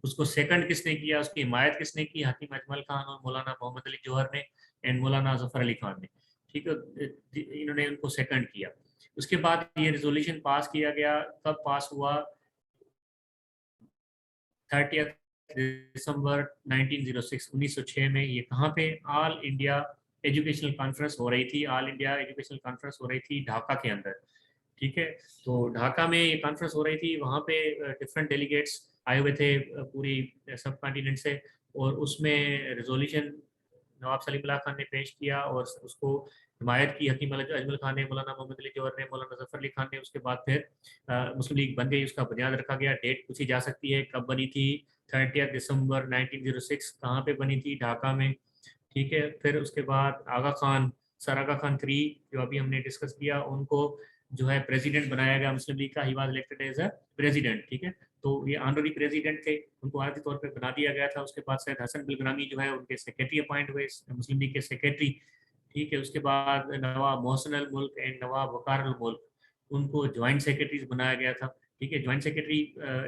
उसको सेकंड किसने किया, उसकी हिमायत किसने की? हकीम अजमल खान और मौलाना मोहम्मद अली जौहर ने एंड मौलाना जफर अली खान ने। ठीक है, इन्होंने उनको सेकंड किया। उसके बाद ये रेजोल्यूशन पास किया गया। कब पास हुआ? 30 दिसंबर 1906, 1906 में। ये कहाँ पे? ऑल इंडिया एजुकेशनल कॉन्फ्रेंस हो रही थी। ऑल इंडिया एजुकेशनल कॉन्फ्रेंस हो रही थी ढाका के अंदर। ठीक है, तो ढाका में ये कॉन्फ्रेंस हो रही थी, वहाँ पे डिफरेंट डेलीगेट्स आए हुए थे पूरी सब कॉन्टिनेंट से, और उसमें रेजोल्यूशन नवाब सलीमुल्लाह खान ने पेश किया और उसको हिमायत की हकीम अजमल खान ने, मौलाना मोहम्मद अली जौहर ने, मौलाना जफर अली खान ने। उसके बाद फिर मुस्लिम लीग बन गई, उसका बुनियाद रखा गया। डेट पूछी जा सकती है कब बनी थी? 30 दिसंबर 1906। कहाँ पे बनी थी? ढाका में। ठीक है, फिर उसके बाद आगा खान, सर आगा खान थ्री, जो अभी हमने डिस्कस किया, उनको जो है प्रेसिडेंट बनाया गया मुस्लिम लीग का। He was elected as a president. ठीक है, तो ये ऑनररी प्रेसिडेंट थे, उनको आर्थिक तौर पर बना दिया गया था। उसके बाद सैयद हसन बिलग्रामी जो है उनके सेक्रेटरी अपॉइंट हुए, मुस्लिम लीग के सेक्रेटरी। ठीक है, उसके बाद नवाब मोहसिन अल मुल्क एंड नवाब वकार अल मुल्क, उनको ज्वाइंट सेक्रेटरीज बनाया गया था। ठीक है, ज्वाइंट सेक्रेटरी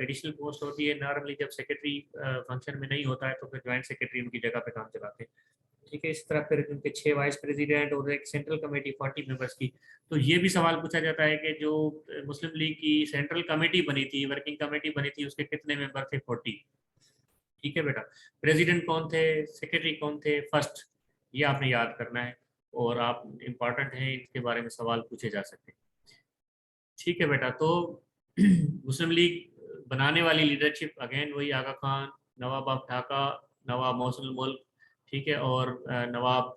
एडिशनल पोस्ट होती है नॉर्मली, जब सेक्रेटरी फंक्शन में नहीं होता है तो फिर ज्वाइंट सेक्रेटरी उनकी जगह पे काम चलाते हैं। ठीक है, इस तरह फिर उनके 6 वाइस प्रेसिडेंट और एक सेंट्रल कमेटी 40 मेंबर्स की। तो ये भी सवाल पूछा जाता है कि जो मुस्लिम लीग की सेंट्रल कमेटी बनी थी, वर्किंग कमेटी बनी थी, उसके कितने मेंबर थे? 40। ठीक है बेटा, प्रेसिडेंट कौन थे, सेक्रेटरी कौन थे, फर्स्ट, ये आपने याद करना है, और आप इम्पॉर्टेंट हैं, इसके बारे में सवाल पूछे जा सकते हैं। ठीक है बेटा, तो मुस्लिम लीग बनाने वाली लीडरशिप अगेन वही आगा खान, नवाब ऑफ ढाका, नवाब मोहसिन मुल्क, ठीक है, और नवाब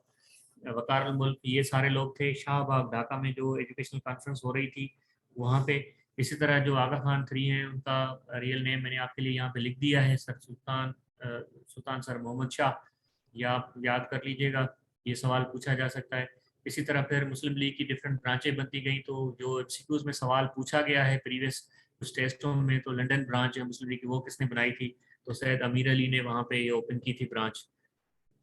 वकार मुल्क, ये सारे लोग थे। शाहबाग ढाका में जो एजुकेशनल कॉन्फ्रेंस हो रही थी वहाँ पे। इसी तरह जो आगा खान थ्री हैं, उनका रियल नेम मैंने आपके लिए यहाँ पे लिख दिया है, सर सुल्तान सर मोहम्मद शाह, या आप याद कर लीजिएगा, ये सवाल पूछा जा सकता है। इसी तरह फिर मुस्लिम लीग की डिफरेंट ब्रांचें बनती गई, तो जो एमसीक्यूज में सवाल पूछा गया है प्रीवियस कुछ टेस्टों में, तो लंदन ब्रांच है मुस्लिम लीग की, वो किसने बनाई थी? तो सैयद अमीर अली ने वहाँ पे ये ओपन की थी ब्रांच।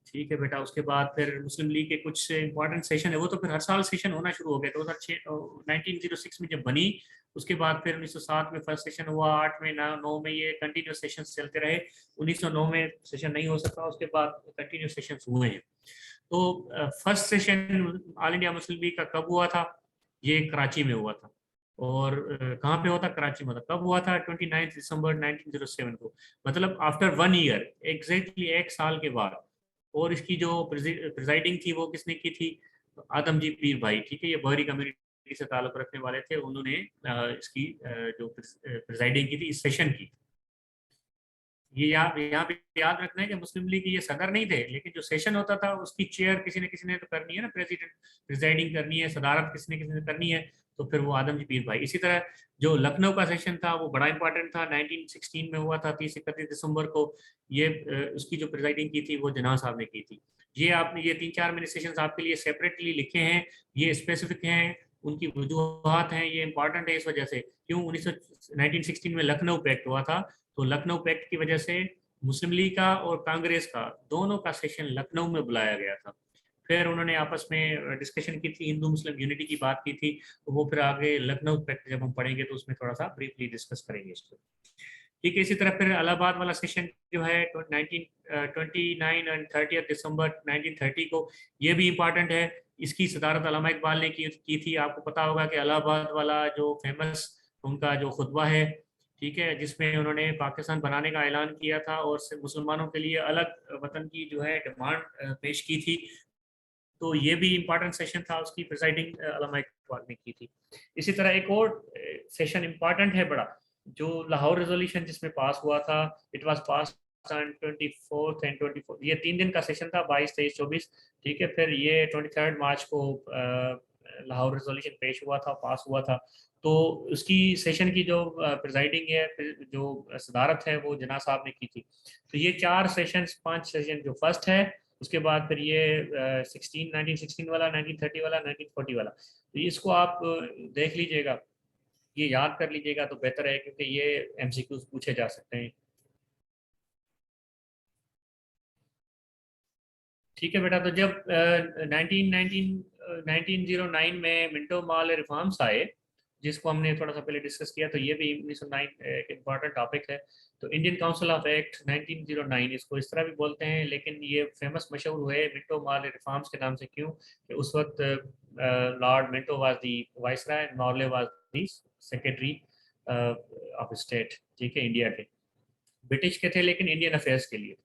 ठीक है बेटा, उसके बाद फिर मुस्लिम लीग के कुछ इंपॉर्टेंट सेशन है, वो तो फिर हर साल सेशन होना शुरू हो गया। 1906 में जब बनी, उसके बाद फिर 1907 में फर्स्ट सेशन हुआ, 8 में, 9 में, ये कंटिन्यूस सेशन चलते रहे। 1909 में सेशन नहीं हो सका, उसके बाद कंटिन्यूस सेशन हुए हैं। तो first session all India Muslim League का कब हुआ था? ये कराची में हुआ था। और कहाँ पे हुआ था? कराची में। कब हुआ था? 29 दिसंबर 1907 को, मतलब आफ्टर 1 ईयर, एग्जैक्टली 1 साल के बाद। और इसकी जो प्रिजाइडिंग थी वो किसने की थी? आदमजी पीर भाई। ठीक है, ये बहरी कम्युनिटी से ताल्लुक रखने वाले थे, उन्होंने इसकी जो प्रिजाइडिंग की थी इस सेशन की। ये यहाँ पे याद रखना है कि मुस्लिम लीग के ये सदर नहीं थे, लेकिन जो सेशन होता था उसकी चेयर किसी न किसी ने तो करनी है ना, प्रेसिडेंट प्रिजाइडिंग करनी है, सदारत किसी न किसी ने करनी है, तो फिर वो आदमजी पीर भाई। इसी तरह जो लखनऊ का सेशन था वो बड़ा इंपॉर्टेंट था, 1916 में हुआ था, 30-31 दिसंबर को। ये उसकी जो प्रिजाइडिंग की थी वो जना साहब ने की थी। ये आपने ये 3-4 मैंने सेशन आपके लिए सेपरेटली लिखे हैं, ये स्पेसिफिक हैं, उनकी वजूहत हैं, ये इंपॉर्टेंट है इस वजह से। क्यों? 1916 में लखनऊ पैक्ट हुआ था, तो लखनऊ पैक्ट की वजह से मुस्लिम लीग का और कांग्रेस का दोनों का सेशन लखनऊ में बुलाया गया था। फिर उन्होंने आपस में डिस्कशन की थी, हिंदू मुस्लिम यूनिटी की बात की थी, तो वो फिर आगे लखनऊ पैक्ट जब हम पढ़ेंगे तो उसमें थोड़ा सा ब्रीफली डिस्कस करेंगे इसको। ठीक है, इसी तरह फिर इलाहाबाद वाला सेशन जो है 29 एंड 30 दिसंबर 1930 को, ये भी इंपॉर्टेंट है। इसकी सदारत अल्लामा इकबाल ने की थी। आपको पता होगा कि इलाहाबाद वाला जो फेमस उनका जो खुतबा है, ठीक है, जिसमें उन्होंने पाकिस्तान बनाने का ऐलान किया था और मुसलमानों के लिए अलग वतन की जो है डिमांड पेश की थी, तो ये भी इम्पॉर्टेंट सेशन था, उसकी प्रिसाइडिंग अल्लामा इकबाल ने की थी। इसी तरह एक और सेशन इम्पॉर्टेंट है बड़ा, जो लाहौर रेजोल्यूशन जिसमें पास हुआ था, it was pass on 24th and 24, ये 3 दिन का सेशन था, 22, 23, 24। ठीक है, फिर ये 23 मार्च को लाहौर रेजोल्यूशन पेश हुआ था, पास हुआ था। तो उसकी सेशन की जो प्रिजाइडिंग है, जो सदारत है, वो जना साहब ने की थी। तो ये 4 सेशन, 5 सेशन जो फर्स्ट है, उसके बाद फिर ये 1916 वाला, 1930 वाला, 1940 वाला, तो इसको आप देख लीजिएगा, ये याद कर लीजिएगा तो बेहतर है, क्योंकि ये एमसीक्यूज पूछे जा सकते हैं। ठीक है बेटा, तो जब 1909 में मिंटो माल रिफॉर्म्स आए, जिसको हमने थोड़ा सा पहले डिस्कस किया, तो ये भी 1909 एक इम्पॉर्टेंट टॉपिक है। तो इंडियन काउंसिल ऑफ एक्ट 1909, इसको इस तरह भी बोलते हैं, लेकिन ये फेमस मशहूर हुए मिंटो माल रिफॉर्म्स के नाम से, क्यों कि उस वक्त Lord Minto was the viceroy, Morley was the secretary of state, ठीक है, इंडिया के। ब्रिटिश के थे लेकिन इंडियन अफेयर्स के लिए।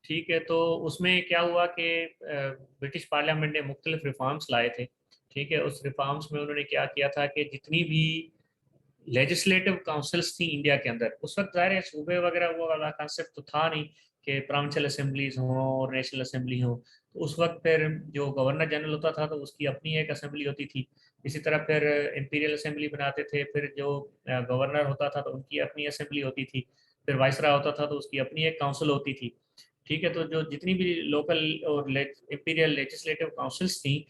ठीक है, तो उसमें क्या हुआ कि ब्रिटिश पार्लियामेंट ने मुख्तलिफ रिफॉर्म्स लाए थे। ठीक है, उस रिफॉर्म्स में उन्होंने क्या किया था कि जितनी भी लेजिस्लेटिव काउंसिल्स थी इंडिया के अंदर, उस वक्त ज़ाहिर है सूबे वगैरह वो वाला कंसेप्ट तो था नहीं कि प्रोविंशियल असेंबलीज हों और नेशनल असेंबली हो। तो उस वक्त फिर जो गवर्नर जनरल होता था तो उसकी अपनी एक असेंबली होती थी। इसी तरह फिर इंपीरियल असेंबली बनाते थे, फिर जो गवर्नर होता था तो उनकी अपनी असेंबली होती थी, फिर वाइसरा होता था तो उसकी अपनी एक काउंसिल होती थी। ठीक है, तो जो जितनी भी लोकल और इंपीरियल लेजिस्लेटिव काउंसिल्स थी,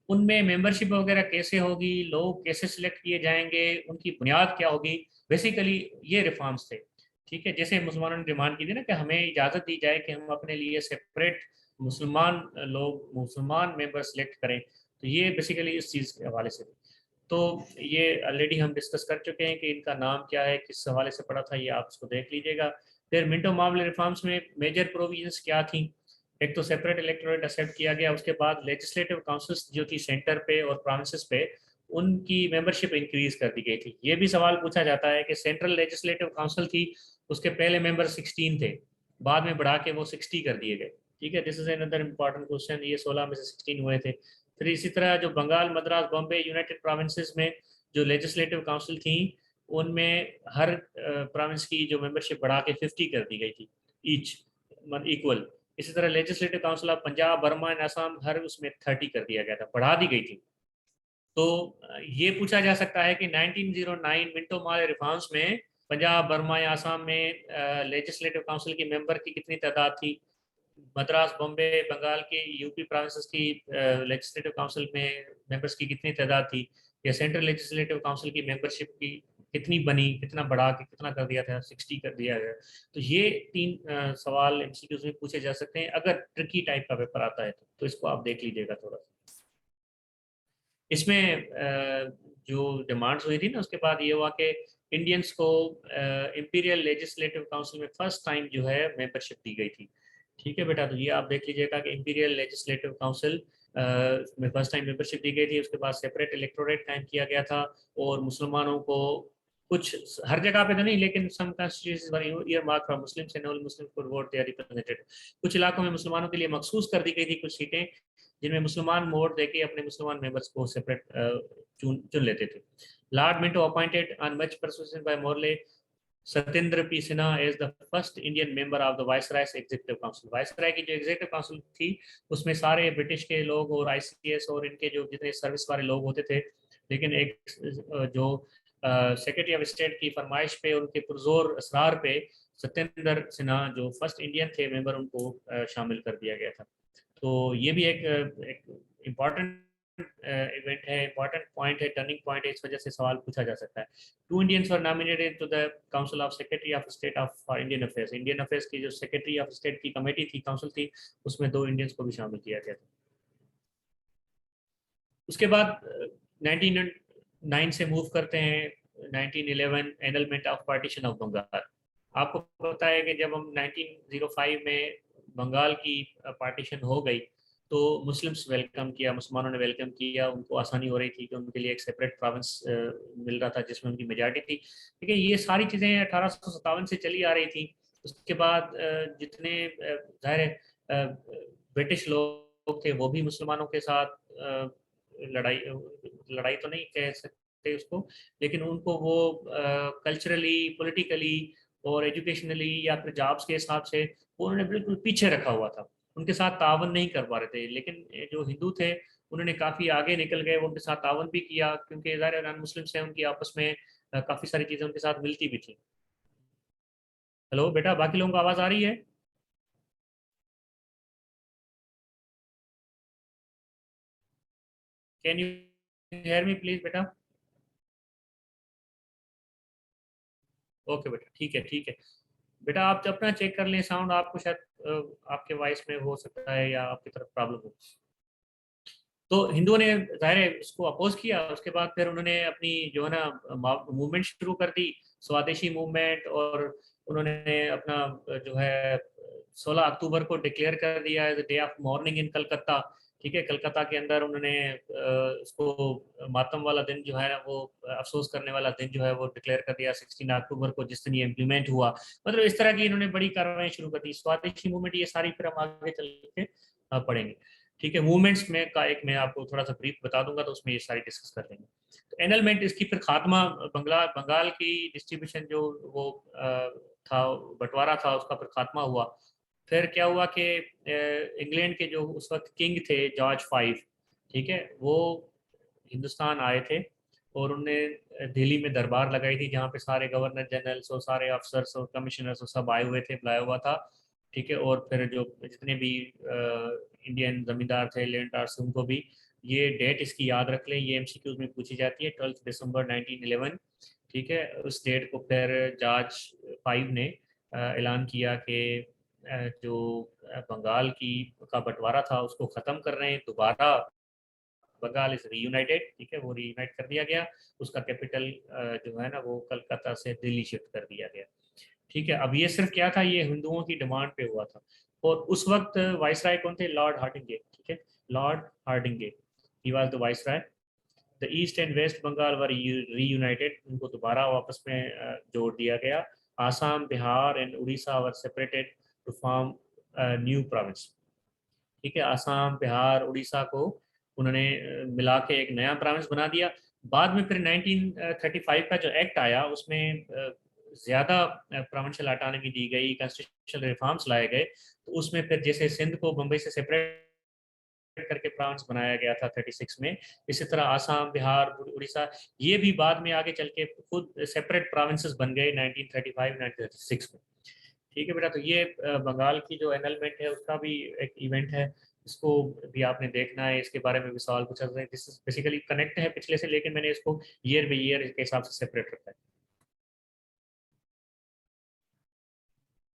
उनमें मेंबरशिप वगैरह कैसे होगी, लोग कैसे सिलेक्ट किए जाएंगे, उनकी बुनियाद क्या होगी, बेसिकली ये रिफॉर्म्स थे। ठीक है, जैसे मुसलमानों ने डिमांड की थी ना कि हमें इजाज़त दी जाए कि हम अपने लिए सेपरेट मुसलमान लोग, मुसलमान मेंबर सिलेक्ट करें, तो ये बेसिकली इस चीज़ के हवाले से थी। तो ये ऑलरेडी हम डिस्कस कर चुके हैं कि इनका नाम क्या है, किस हवाले से पड़ा था, ये आप इसको देख लीजिएगा। फिर मिंटो मामले रिफॉर्म्स में मेजर प्रोविजंस क्या थी? एक तो सेपरेट इलेक्टोरेट एक्सेप्ट किया गया, उसके बाद लेजिस्लेटिव काउंसिल्स जो थी सेंटर पे और प्रोविंसेस पे, उनकी मेंबरशिप इंक्रीज कर दी गई थी। ये भी सवाल पूछा जाता है कि सेंट्रल लेजिस्लेटिव काउंसिल थी, उसके पहले मेंबर 16 थे, बाद में बढ़ा के वो 60 कर दिए गए। ठीक है, this is another important question, ये 16 में से 16 हुए थे। फिर इसी तरह जो बंगाल, मद्रास, बॉम्बे, यूनाइटेड प्रोविंसेस में जो लेजिस्लेटिव काउंसिल थी, उनमें हर प्रोविंस की जो मेंबरशिप बढ़ा के 50 कर दी गई थी ईच, इक्वल। इसी तरह legislative council of Punjab, Burma and Assam, हर उसमें 30 कर दिया गया था, बढ़ा दी गई थी। तो ये पूछा जा सकता है कि 1909 मिंटो माल रिफॉर्म्स में पंजाब, बर्मा या असम में लेजिस्लेटिव काउंसिल की मेंबर की कितनी तादाद थी, मद्रास, बॉम्बे, बंगाल के, यूपी प्रोविंसेस की लेजिस्लेटिव काउंसिल में मेंबर्स की कितनी तादाद थी, या सेंट्रल लेजिस्लेटिव काउंसिल की मेंबरशिप की कितनी बनी, कितना बढ़ा के कितना कर दिया था, 60 कर दिया गया। तो ये 3 सवाल एमसीक्यूज में पूछे जा सकते हैं अगर ट्रिकी टाइप का पेपर आता है तो इसको आप देख लीजिएगा थोड़ा सा। इसमें जो डिमांड्स हुई थी ना, उसके बाद ये हुआ कि इंडियंस को इंपीरियल लेजिस्लेटिव काउंसिल में फर्स्ट टाइम जो है मेंबरशिप दी गई थी। ठीक है बेटा, तो ये आप देख लीजिएगा कि इंपीरियल लेजिस्लेटिव काउंसिल में फर्स्ट टाइम मेंबरशिप दी गई थी। उसके बाद सेपरेट इलेक्टोरेट कायम किया गया था, और मुसलमानों को कुछ, हर जगह पे तो नहीं, लेकिन some constituencies were earmarked for Muslims and all Muslims could vote their representative. कुछ इलाकों में मुसलमानों के लिए मखसूस कर दी गई थी कुछ सीटें, जिनमें मुसलमान वोट देके अपने मुसलमान मेंबर्स को सेपरेट चुन चुन लेते थे। Lord Minto appointed on much persuasion by Morley Satyendra P Sinha as the first Indian member of the viceroy's executive council. Viceroy की जो एग्जीक्यूटिव काउंसिल थी, उसमें सारे ब्रिटिश के लोग और आईसीएस और इनके जो जितने सर्विस वाले लोग होते थे, लेकिन एक जो सेक्रेटरी ऑफ स्टेट की फरमाइश पे, उनके पुरजोर असरार पे, सत्येंद्र सिन्हा जो फर्स्ट इंडियन थे मेंबर, उनको शामिल कर दिया गया था। तो ये भी एक इम्पॉर्टेंट इवेंट है, इम्पॉर्टेंट पॉइंट है, टर्निंग पॉइंट है, इस वजह से सवाल पूछा जा सकता है। 2 Indians were nominated to the council of secretary of state of for Indian affairs. Indian affairs की जो सेक्रेटरी ऑफ स्टेट की कमेटी थी, काउंसिल थी, उसमें 2 इंडियंस को भी शामिल किया गया था। उसके बाद 1909 से मूव करते हैं 1911, annulment of partition of Bengal. आपको पता है कि जब हम 1905 में बंगाल की पार्टीशन हो गई, तो मुस्लिम्स वेलकम किया, मुसलमानों ने वेलकम किया, उनको आसानी हो रही थी कि उनके लिए एक सेपरेट प्रोविंस मिल रहा था जिसमें उनकी मेजॉरिटी थी। लेकिन ये सारी चीज़ें 1857 से चली आ रही थी। उसके बाद जितने ज़ाहिर ब्रिटिश लोग लोग थे वो भी मुसलमानों के साथ लड़ाई लड़ाई तो नहीं कह सकते उसको, लेकिन उनको वो कल्चरली, पॉलिटिकली और एजुकेशनली या फिर जॉब्स के हिसाब से वो उन्होंने बिल्कुल पीछे रखा हुआ था, उनके साथ तावन नहीं कर पा रहे थे। लेकिन जो हिंदू थे उन्होंने काफ़ी आगे निकल गए, वो उनके साथ तावन भी किया, क्योंकि ज़ाहिर नॉन मुस्लिम से उनकी आपस में काफ़ी सारी चीज़ें उनके साथ मिलती भी थी। हेलो बेटा, बाकी लोगों को आवाज़ आ रही है? Can you hear me please बेटा? ओके बेटा, ठीक है ठीक है। बेटा आप जब अपना चेक कर लें साउंड, आपको शायद आपके वॉइस में हो सकता है या आपकी तरफ प्रॉब्लम हो। तो हिंदुओं ने जाहिर है इसको अपोज किया, उसके बाद फिर उन्होंने अपनी जो है ना मूवमेंट शुरू कर दी, स्वदेशी मूवमेंट। और उन्होंने अपना जो है 16 अक्टूबर को डिक्लेयर कर दिया एज डे ऑफ मॉर्निंग इन कलकत्ता। ठीक है, कलकत्ता के अंदर उन्होंने उसको मातम वाला दिन जो है वो अफसोस करने वाला दिन जो है वो डिक्लेयर कर दिया 16 अक्टूबर को, जिस दिन ये इम्प्लीमेंट हुआ। मतलब इस तरह की इन्होंने बड़ी कार्रवाई शुरू कर दी, स्वदेशी मूवमेंट। ये सारी फिर हम आगे चल के पढ़ेंगे। ठीक है, मूवमेंट्स में का एक मैं आपको थोड़ा सा ब्रीफ बता दूंगा, तो उसमें ये सारी डिस्कस कर लेंगे। तो एनलमेंट इसकी फिर खात्मा, बंगाल की डिस्ट्रीब्यूशन जो वो था, बंटवारा था, उसका फिर खात्मा हुआ। फिर क्या हुआ कि इंग्लैंड के जो उस वक्त किंग थे जॉर्ज 5, ठीक है, वो हिंदुस्तान आए थे और उन्होंने दिल्ली में दरबार लगाई थी, जहाँ पे सारे गवर्नर जनरल्स और सारे अफसर्स और कमिश्नर्स और सब आए हुए थे, बुलाया हुआ था। ठीक है, और फिर जो जितने भी इंडियन जमींदार थे, लैंडलॉर्ड्स, उनको भी ये डेट इसकी याद रख लें, ये एमसीक्यूज में पूछी जाती है, 12 दिसंबर 1911। ठीक है, उस डेट को फिर जॉर्ज 5 ने ऐलान किया कि जो बंगाल की का बंटवारा था उसको ख़त्म कर रहे हैं दोबारा, बंगाल इज रीयूनाइटेड। ठीक है, वो रीयूनाइट कर दिया गया, उसका कैपिटल जो है ना वो कलकत्ता से दिल्ली शिफ्ट कर दिया गया। ठीक है, अब ये सिर्फ क्या था, ये हिंदुओं की डिमांड पे हुआ था। और उस वक्त वाइसराय कौन थे? Lord Hardinge. ठीक है, Lord Hardinge, he was the viceroy. The East and West Bengal were reunited, उनको दोबारा वापस में जोड़ दिया गया। Assam, Bihar and Orissa were separated to form new province. ठीक है, आसाम, बिहार, उड़ीसा को उन्होंने मिला के एक नया प्रोविंस बना दिया। बाद में फिर 1935 का जो एक्ट आया, उसमें ज़्यादा प्रोविंशियल ऑटोनॉमी दी गई, कॉन्स्टिट्यूशनल रिफॉर्म्स लाए गए। तो उसमें फिर जैसे सिंध को बम्बई से सेपरेट करके प्रोविंस बनाया गया था 36 में, इसी तरह आसाम, बिहार, उड़ीसा, ये भी बाद में आगे चल के खुद सेपरेट प्रोविंसेस बन गए 1935 1936 में। ठीक है बेटा, तो ये बंगाल की जो एनलमेंट है उसका भी एक इवेंट है, इसको भी आपने देखना है, इसके बारे में भी सवाल पूछा सकते हैं। दिस बेसिकली कनेक्ट है पिछले से, लेकिन मैंने इसको ईयर बाई ईयर के हिसाब से सेपरेट रखा है।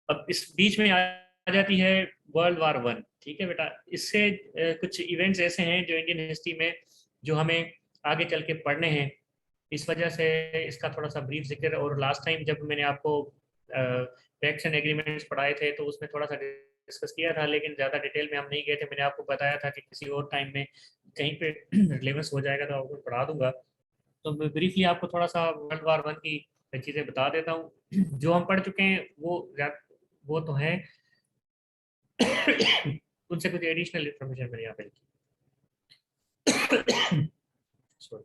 अब इस बीच में आ जाती है World War I। ठीक है बेटा, इससे कुछ इवेंट्स ऐसे हैं जो इंडियन हिस्ट्री में जो हमें आगे चल के पढ़ने हैं, इस वजह से इसका थोड़ा सा ब्रीफ जिक्र। और लास्ट टाइम जब मैंने आपको पैक्ट्स एंड एग्रीमेंट्स पढ़ाए थे तो उसमें थोड़ा सा डिस्कस किया था, लेकिन ज़्यादा डिटेल में हम नहीं गए थे। मैंने आपको बताया था कि किसी और टाइम में कहीं पे रिलेवेंस हो जाएगा तो आपको पढ़ा दूंगा। तो मैं ब्रीफली आपको थोड़ा सा World War I की चीज़ें बता देता हूँ। जो हम पढ़ चुके हैं वो तो है। उनसे कुछ एडिशनल इंफॉर्मेशन मैंने यहाँ पे लिखी। Sorry।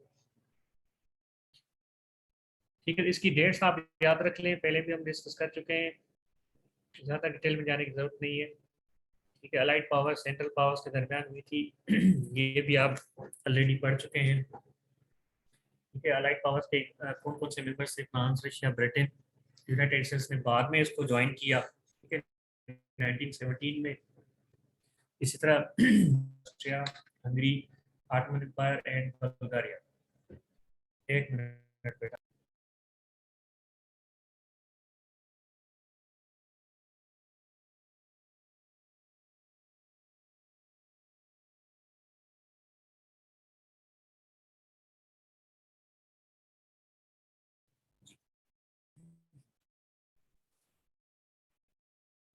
ठीक है, इसकी डेट्स आप याद रख लें, पहले भी हम डिस्कस कर चुके हैं, ज़्यादा डिटेल में जाने की जरूरत नहीं है। ठीक है, अलाइड पावर सेंट्रल पावर्स के दरमियान हुई थी, ये भी आप ऑलरेडी पढ़ चुके हैं। ठीक है, अलाइड पावर्स के कौन कौन से मेंबर्स थे? France, Russia, Britain, United states ने बाद में इसको ज्वाइन किया। ठीक है, 1917 में। इसी तरह Austria, Hungary, Ottoman empire and Bulgaria. एक मिनट बेटा।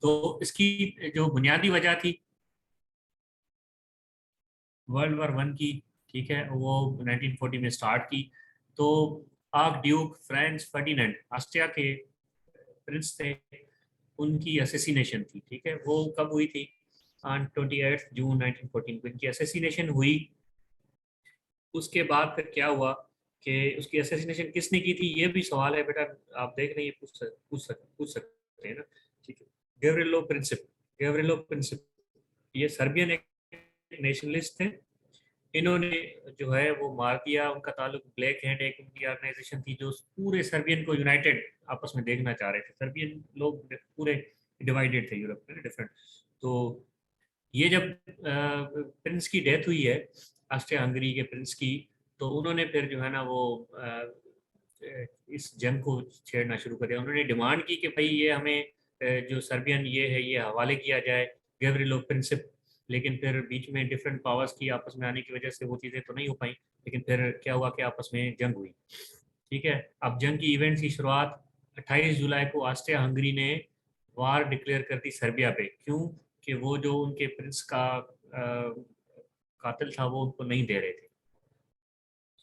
तो इसकी जो बुनियादी वजह थी World War I की, ठीक है, वो 1940 में स्टार्ट की। तो arc Duke Franz Ferdinand, Austria के प्रिंस थे, उनकी असेसिनेशन थी। ठीक है, वो कब हुई थी? ऑन 28 जून 1914 को इनकी असेसिनेशन हुई। उसके बाद फिर क्या हुआ कि उसकी असेसिनेशन किसने की थी, ये भी सवाल है बेटा, आप देख रहे हैं, पूछ सकते हैं ना। ठीक है, गेवरिलो प्रिंसिप। गेवरिलो प्रिंसिप ये सर्बियन एक नेशनलिस्ट थे। इन्होंने जो है वो मार दिया। उनका ताल्लुक ब्लैक हैंड एक उनकी ऑर्गेनाइजेशन थी जो पूरे सर्बियन को यूनाइटेड आपस में देखना चाह रहे थे। सर्बियन लोग पूरे डिवाइडेड थे यूरोप में, डिफरेंट। तो ये जब प्रिंस की डेथ हुई है, ऑस्ट्रिया हंगरी के प्रिंस की, तो उन्होंने फिर जो है ना वो इस जंग को छेड़ना शुरू कर दिया। उन्होंने डिमांड की कि भाई ये हमें जो सर्बियन ये है ये हवाले किया जाए, गेवरिलो प्रिंसिप। लेकिन फिर बीच में डिफरेंट पावर्स की आपस में आने की वजह से वो चीज़ें तो नहीं हो पाई। लेकिन फिर क्या हुआ कि आपस में जंग हुई। ठीक है, अब जंग की इवेंट्स की शुरुआत 28 जुलाई को ऑस्ट्रिया हंगरी ने वार डिक्लेयर कर दी सर्बिया पे। क्यों? कि वो जो उनके प्रिंस का कातिल था वो उनको नहीं दे रहे थे।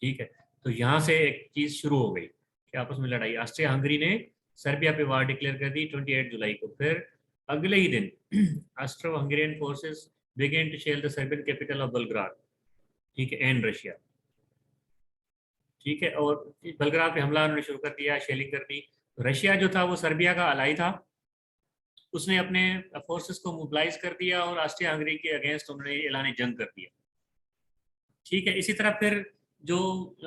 ठीक है, तो यहाँ से एक चीज शुरू हो गई कि आपस में लड़ाई। ऑस्ट्रिया हंगरी ने सर्बिया पे वार डिक्लेयर कर दी 28 जुलाई को। फिर अगले ही दिन Austro Hungarian forces began to shell the Serbian capital of Belgrade. ठीक है, एंड रशिया। ठीक है, और बलग्राद पे हमला उन्होंने शुरू कर दिया, शेलिंग कर दी। रशिया जो था वो सर्बिया का अलाई था। उसने अपने फोर्सेस को मोबिलाइज कर दिया और ऑस्ट्रिया हंगरी के अगेंस्ट उन्होंने ऐलान जंग कर दिया। ठीक है, इसी तरह फिर जो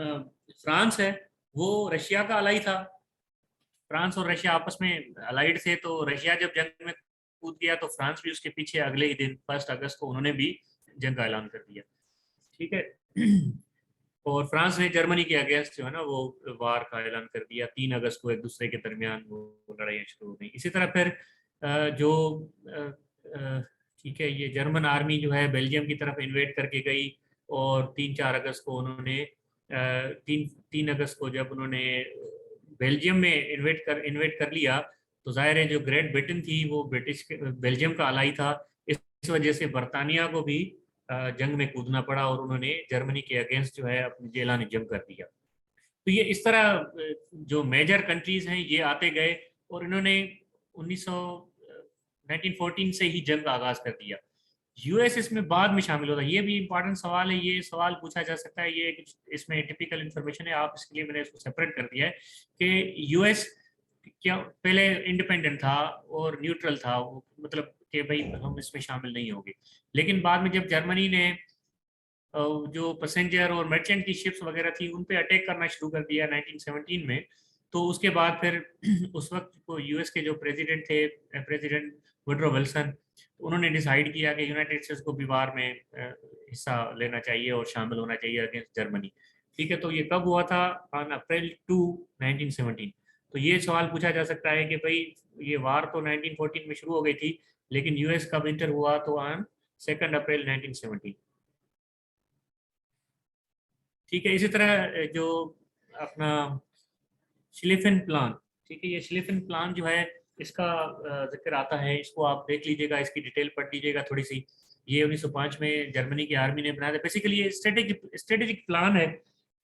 फ्रांस है वो रशिया का अलाई था। फ्रांस और रशिया आपस में अलाइड थे, तो रशिया जब जंग में कूद गया तो फ्रांस भी उसके पीछे अगले ही दिन 1 अगस्त को उन्होंने भी जंग का ऐलान कर दिया। ठीक है, और फ्रांस ने जर्मनी के अगेंस्ट जो है ना वो वार का ऐलान कर दिया। 3 अगस्त को एक दूसरे के दरमियान वो लड़ाइयाँ शुरू हो गई। इसी तरह फिर जो ठीक है, ये जर्मन आर्मी जो है बेल्जियम की तरफ इन्वेट करके गई। और 3-4 अगस्त को उन्होंने 3 अगस्त को जब उन्होंने बेल्जियम में इन्वेट कर लिया, तो जाहिर है जो ग्रेट ब्रिटेन थी वो ब्रिटिश बेल्जियम का अलाई था। इस वजह से बरतानिया को भी जंग में कूदना पड़ा और उन्होंने जर्मनी के अगेंस्ट जो है अपनी ऐलान जंग कर दिया। तो ये इस तरह जो मेजर कंट्रीज हैं ये आते गए और इन्होंने 1914 से ही जंग का आगाज कर दिया। यूएस इसमें बाद में शामिल होता है। ये भी इंपॉर्टेंट सवाल है, ये सवाल पूछा जा सकता है। ये इसमें टिपिकल इंफॉर्मेशन है, आप इसके लिए मैंने इसको सेपरेट कर दिया है कि यूएस क्या पहले इंडिपेंडेंट था और न्यूट्रल था, मतलब कि भाई हम इसमें शामिल नहीं होंगे। लेकिन बाद में जब जर्मनी ने जो पैसेंजर और मर्चेंट की शिप्स वगैरह थी उन पे अटैक करना शुरू कर दिया 1917 में, तो उसके बाद फिर उस वक्त को यूएस के जो प्रेसिडेंट थे, प्रेसिडेंट वुडरो विल्सन, उन्होंने डिसाइड किया कि यूनाइटेड स्टेट्स को भी वार में हिस्सा लेना चाहिए और शामिल होना चाहिए अगेंस्ट जर्मनी। ठीक है, तो ये कब हुआ था? On April 2 1917। तो ये सवाल पूछा जा सकता है कि भाई ये वार तो 1914 में शुरू हो गई थी, लेकिन यूएस कब इंटर हुआ? तो ऑन 2 अप्रैल 1917। ठीक है, इसी तरह जो अपना स्लीफन प्लान। ठीक है, ये स्लीफन प्लान जो है इसका जिक्र आता है, इसको आप देख लीजिएगा, इसकी डिटेल पढ़ लीजिएगा थोड़ी सी। ये 1905 में जर्मनी की आर्मी ने बनाया था। बेसिकली ये स्ट्रेटेजिक प्लान है।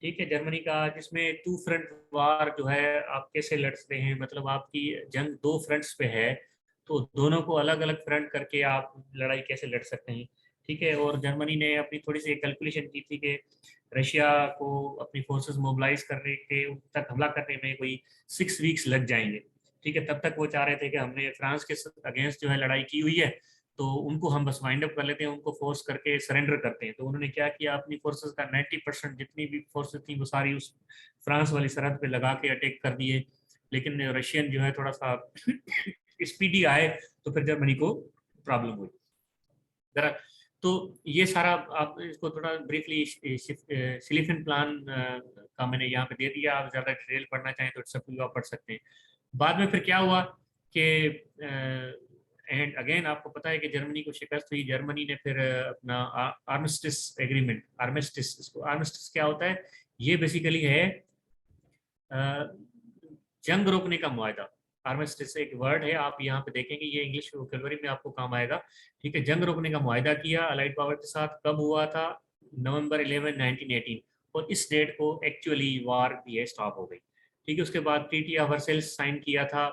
ठीक है, जर्मनी का, जिसमें 2 फ्रंट वार जो है आप कैसे लड़ सकते हैं, मतलब आपकी जंग 2 फ्रंट्स पे है, तो दोनों को अलग अलग फ्रंट करके आप लड़ाई कैसे लड़ सकते हैं। ठीक है, और जर्मनी ने अपनी थोड़ी सी कैलकुलेशन की थी कि रशिया को अपनी फोर्सेस मोबिलाइज करने के तक हमला करने में कोई 6 वीक्स लग जाएंगे। ठीक है, तब तक वो चाह रहे थे कि हमने फ्रांस के अगेंस्ट जो है लड़ाई की हुई है, तो उनको हम बस वाइंड अप कर लेते हैं, उनको फोर्स करके सरेंडर करते हैं। तो उन्होंने क्या किया, अपनी फोर्सेस का 90% जितनी भी फोर्सेस थी वो सारी उस फ्रांस वाली सरहद पे लगा के अटैक कर दिए। लेकिन रशियन जो है थोड़ा सा स्पीडी आए, तो फिर जर्मनी को प्रॉब्लम हुई जरा। तो ये सारा आप इसको थोड़ा ब्रीफली सिलिफन प्लान का मैंने यहाँ पे दे दिया। आप ज़्यादा डिटेल पढ़ना चाहें तो सब कुछ आप पढ़ सकते हैं। बाद में फिर क्या हुआ कि एंड अगेन आपको पता है कि जर्मनी को शिकस्त हुई। जर्मनी ने फिर अपना आर्मिस्टिस एग्रीमेंट, आर्मिस्टिस, इसको आर्मिस्टिस क्या होता है? ये बेसिकली है जंग रोकने का मुआहदा। आर्मिस्टिस एक वर्ड है, आप यहाँ पे देखेंगे, ये इंग्लिश वोकैबुलरी में आपको काम आएगा। ठीक है, जंग रोकने का मुआहदा किया अलाइड पावर के साथ। कब हुआ था? नवंबर 11 1918। और इस डेट को एक्चुअली वार भी है स्टॉप हो गई। ठीक है, उसके बाद ट्रीटी ऑफ वर्सेल्स साइन किया था।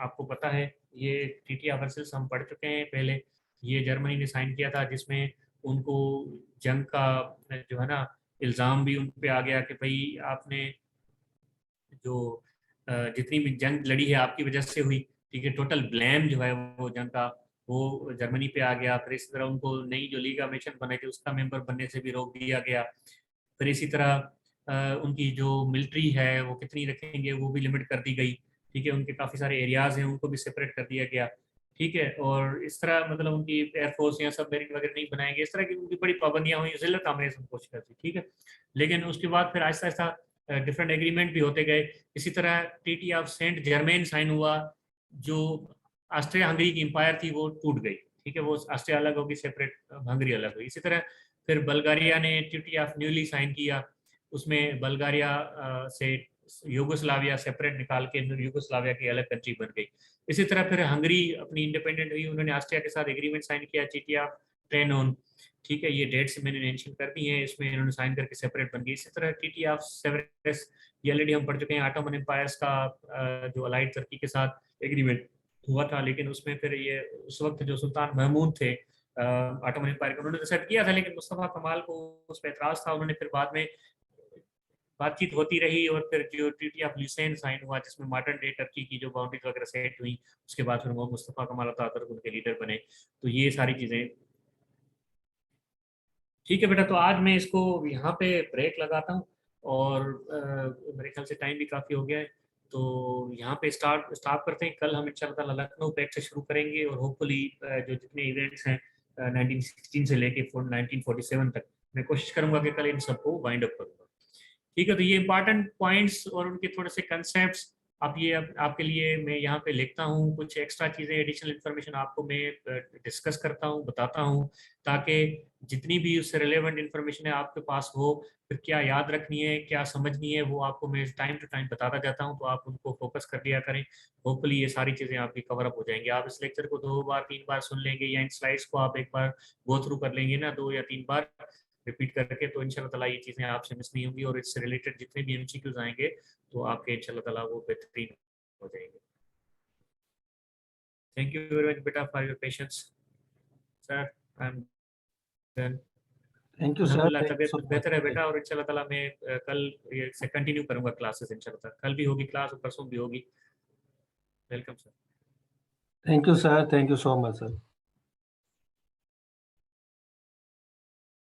आपको पता है ये ट्रीटी ऑफ वर्सेल्स हम पढ़ चुके हैं पहले। ये जर्मनी ने साइन किया था, जिसमें उनको जंग का जो है ना इल्ज़ाम भी उन पे आ गया कि भाई आपने जो जितनी भी जंग लड़ी है आपकी वजह से हुई, ठीक है। टोटल ब्लेम जो है वो जंग का वो जर्मनी पे आ गया। फिर इसी तरह उनको नई जो लीग ऑफ नेशन बनाई थी उसका मेंबर बनने से भी रोक दिया गया। फिर इसी तरह उनकी जो मिलिट्री है वो कितनी रखेंगे वो भी लिमिट कर दी गई, ठीक है। उनके काफ़ी सारे एरियाज हैं उनको भी सेपरेट कर दिया गया, ठीक है। और इस तरह मतलब उनकी एयरफोर्स या सबमरीन वगैरह नहीं बनाएंगे, इस तरह की उनकी बड़ी पाबंदियां हुई, जिल्लत आमने से कोशिश करती, ठीक है। लेकिन उसके बाद फिर आहिस्ता आहिस्ता डिफरेंट एग्रीमेंट भी होते गए। इसी तरह treaty of Saint Germain sign हुआ, जो ऑस्ट्रिया हंगरी की एम्पायर थी वो टूट गई, ठीक है। वो ऑस्ट्रिया अलग होगी सेपरेट, हंगरी अलग हुई। इसी तरह फिर बल्गारिया ने ट्रीटी ऑफ न्यूली साइन किया, उसमें बल्गारिया से यूगोस्लाविया सेपरेट निकाल के यूगोस्लाविया की अलग कंट्री बन गई। इसी तरह फिर हंगरी अपनी इंडिपेंडेंट हुई, उन्होंने ऑस्ट्रिया के साथ एग्रीमेंट साइन किया, ट्रीटी ऑफ ट्रेनोन, ठीक है। ये डेट्स मैंने मेंशन कर दी हैं, इसमें इन्होंने साइन करके सेपरेट बन गई। इसी तरह ट्रीटी ऑफ सेवरेस, ये ऑलरेडी हम पढ़ चुके हैं, ऑटोमन एम्पायर्स का जो अलाइड तुर्की के साथ एग्रीमेंट हुआ था, लेकिन उसमें फिर ये उस वक्त जो सुल्तान महमूद थे ऑटोमन एम्पायर का, उन्होंने एक्सेप्ट किया था, लेकिन मुस्तफ़ा कमाल को उस पर एतराज़ था। उन्होंने फिर बाद में बातचीत होती रही और फिर जो ट्रीटी ऑफ ल्यूसेन साइन हुआ, जिसमें मॉडर्न डे टर्की की जो बाउंड्रीज वगैरह सेट हुई, उसके बाद फिर मोहम्मद मुस्तफ़ा कमाल अतातुर्क उनके लीडर बने। तो ये सारी चीज़ें, ठीक है बेटा। तो आज मैं इसको यहाँ पे ब्रेक लगाता हूँ, और मेरे ख्याल से टाइम भी काफ़ी हो गया है, तो यहाँ पे स्टार्ट करते हैं। कल हम इंशाल्लाह लखनऊ पैक्ट से शुरू करेंगे, और होपफुली जो जितने इवेंट्स हैं 1916 से लेके 1947 तक, मैं कोशिश करूंगा कि कल इन सबको वाइंड अप करूंगा, ठीक है। तो ये इंपॉर्टेंट पॉइंट्स और उनके थोड़े से कंसेप्ट आप ये आपके लिए मैं यहाँ पे लिखता हूँ, कुछ एक्स्ट्रा चीज़ें एडिशनल इन्फॉर्मेशन आपको मैं डिस्कस करता हूँ, बताता हूँ, ताकि जितनी भी उससे रिलेवेंट इन्फॉर्मेशन है आपके पास हो, फिर क्या याद रखनी है क्या समझनी है वो आपको मैं टाइम टू टाइम बताता जाता हूँ, तो आप उनको फोकस कर लिया करें। होपफुली ये सारी चीज़ें आपकी कवर अप हो जाएंगी। आप इस लेक्चर को 2 बार 3 बार सुन लेंगे, या इन स्लाइड्स को आप एक बार गो थ्रू कर लेंगे ना 2 या 3 बार रिपीट करके, तो इंशाल्लाह ताला ये चीज़ें आपसे मिस नहीं होंगी, और इससे रिलेटेड जितने भी एमसीक्यूज आएंगे तो आपके इंशाल्लाह ताला वो बेहतरीन हो जाएंगे। थैंक यू वेरी मच बेटा for your patience sir, I am done. Thank you sir, अल्हम्दुलिल्लाह थैंक यू तबीयत सो बेहतर है मच। बेटा, और इंशाल्लाह ताला मैं कल ये से कंटिन्यू करूंगा क्लासेस इंशाल्लाह। कल भी होगी क्लास और परसों भी होगी। Welcome sir. Thank you sir, thank you so much sir.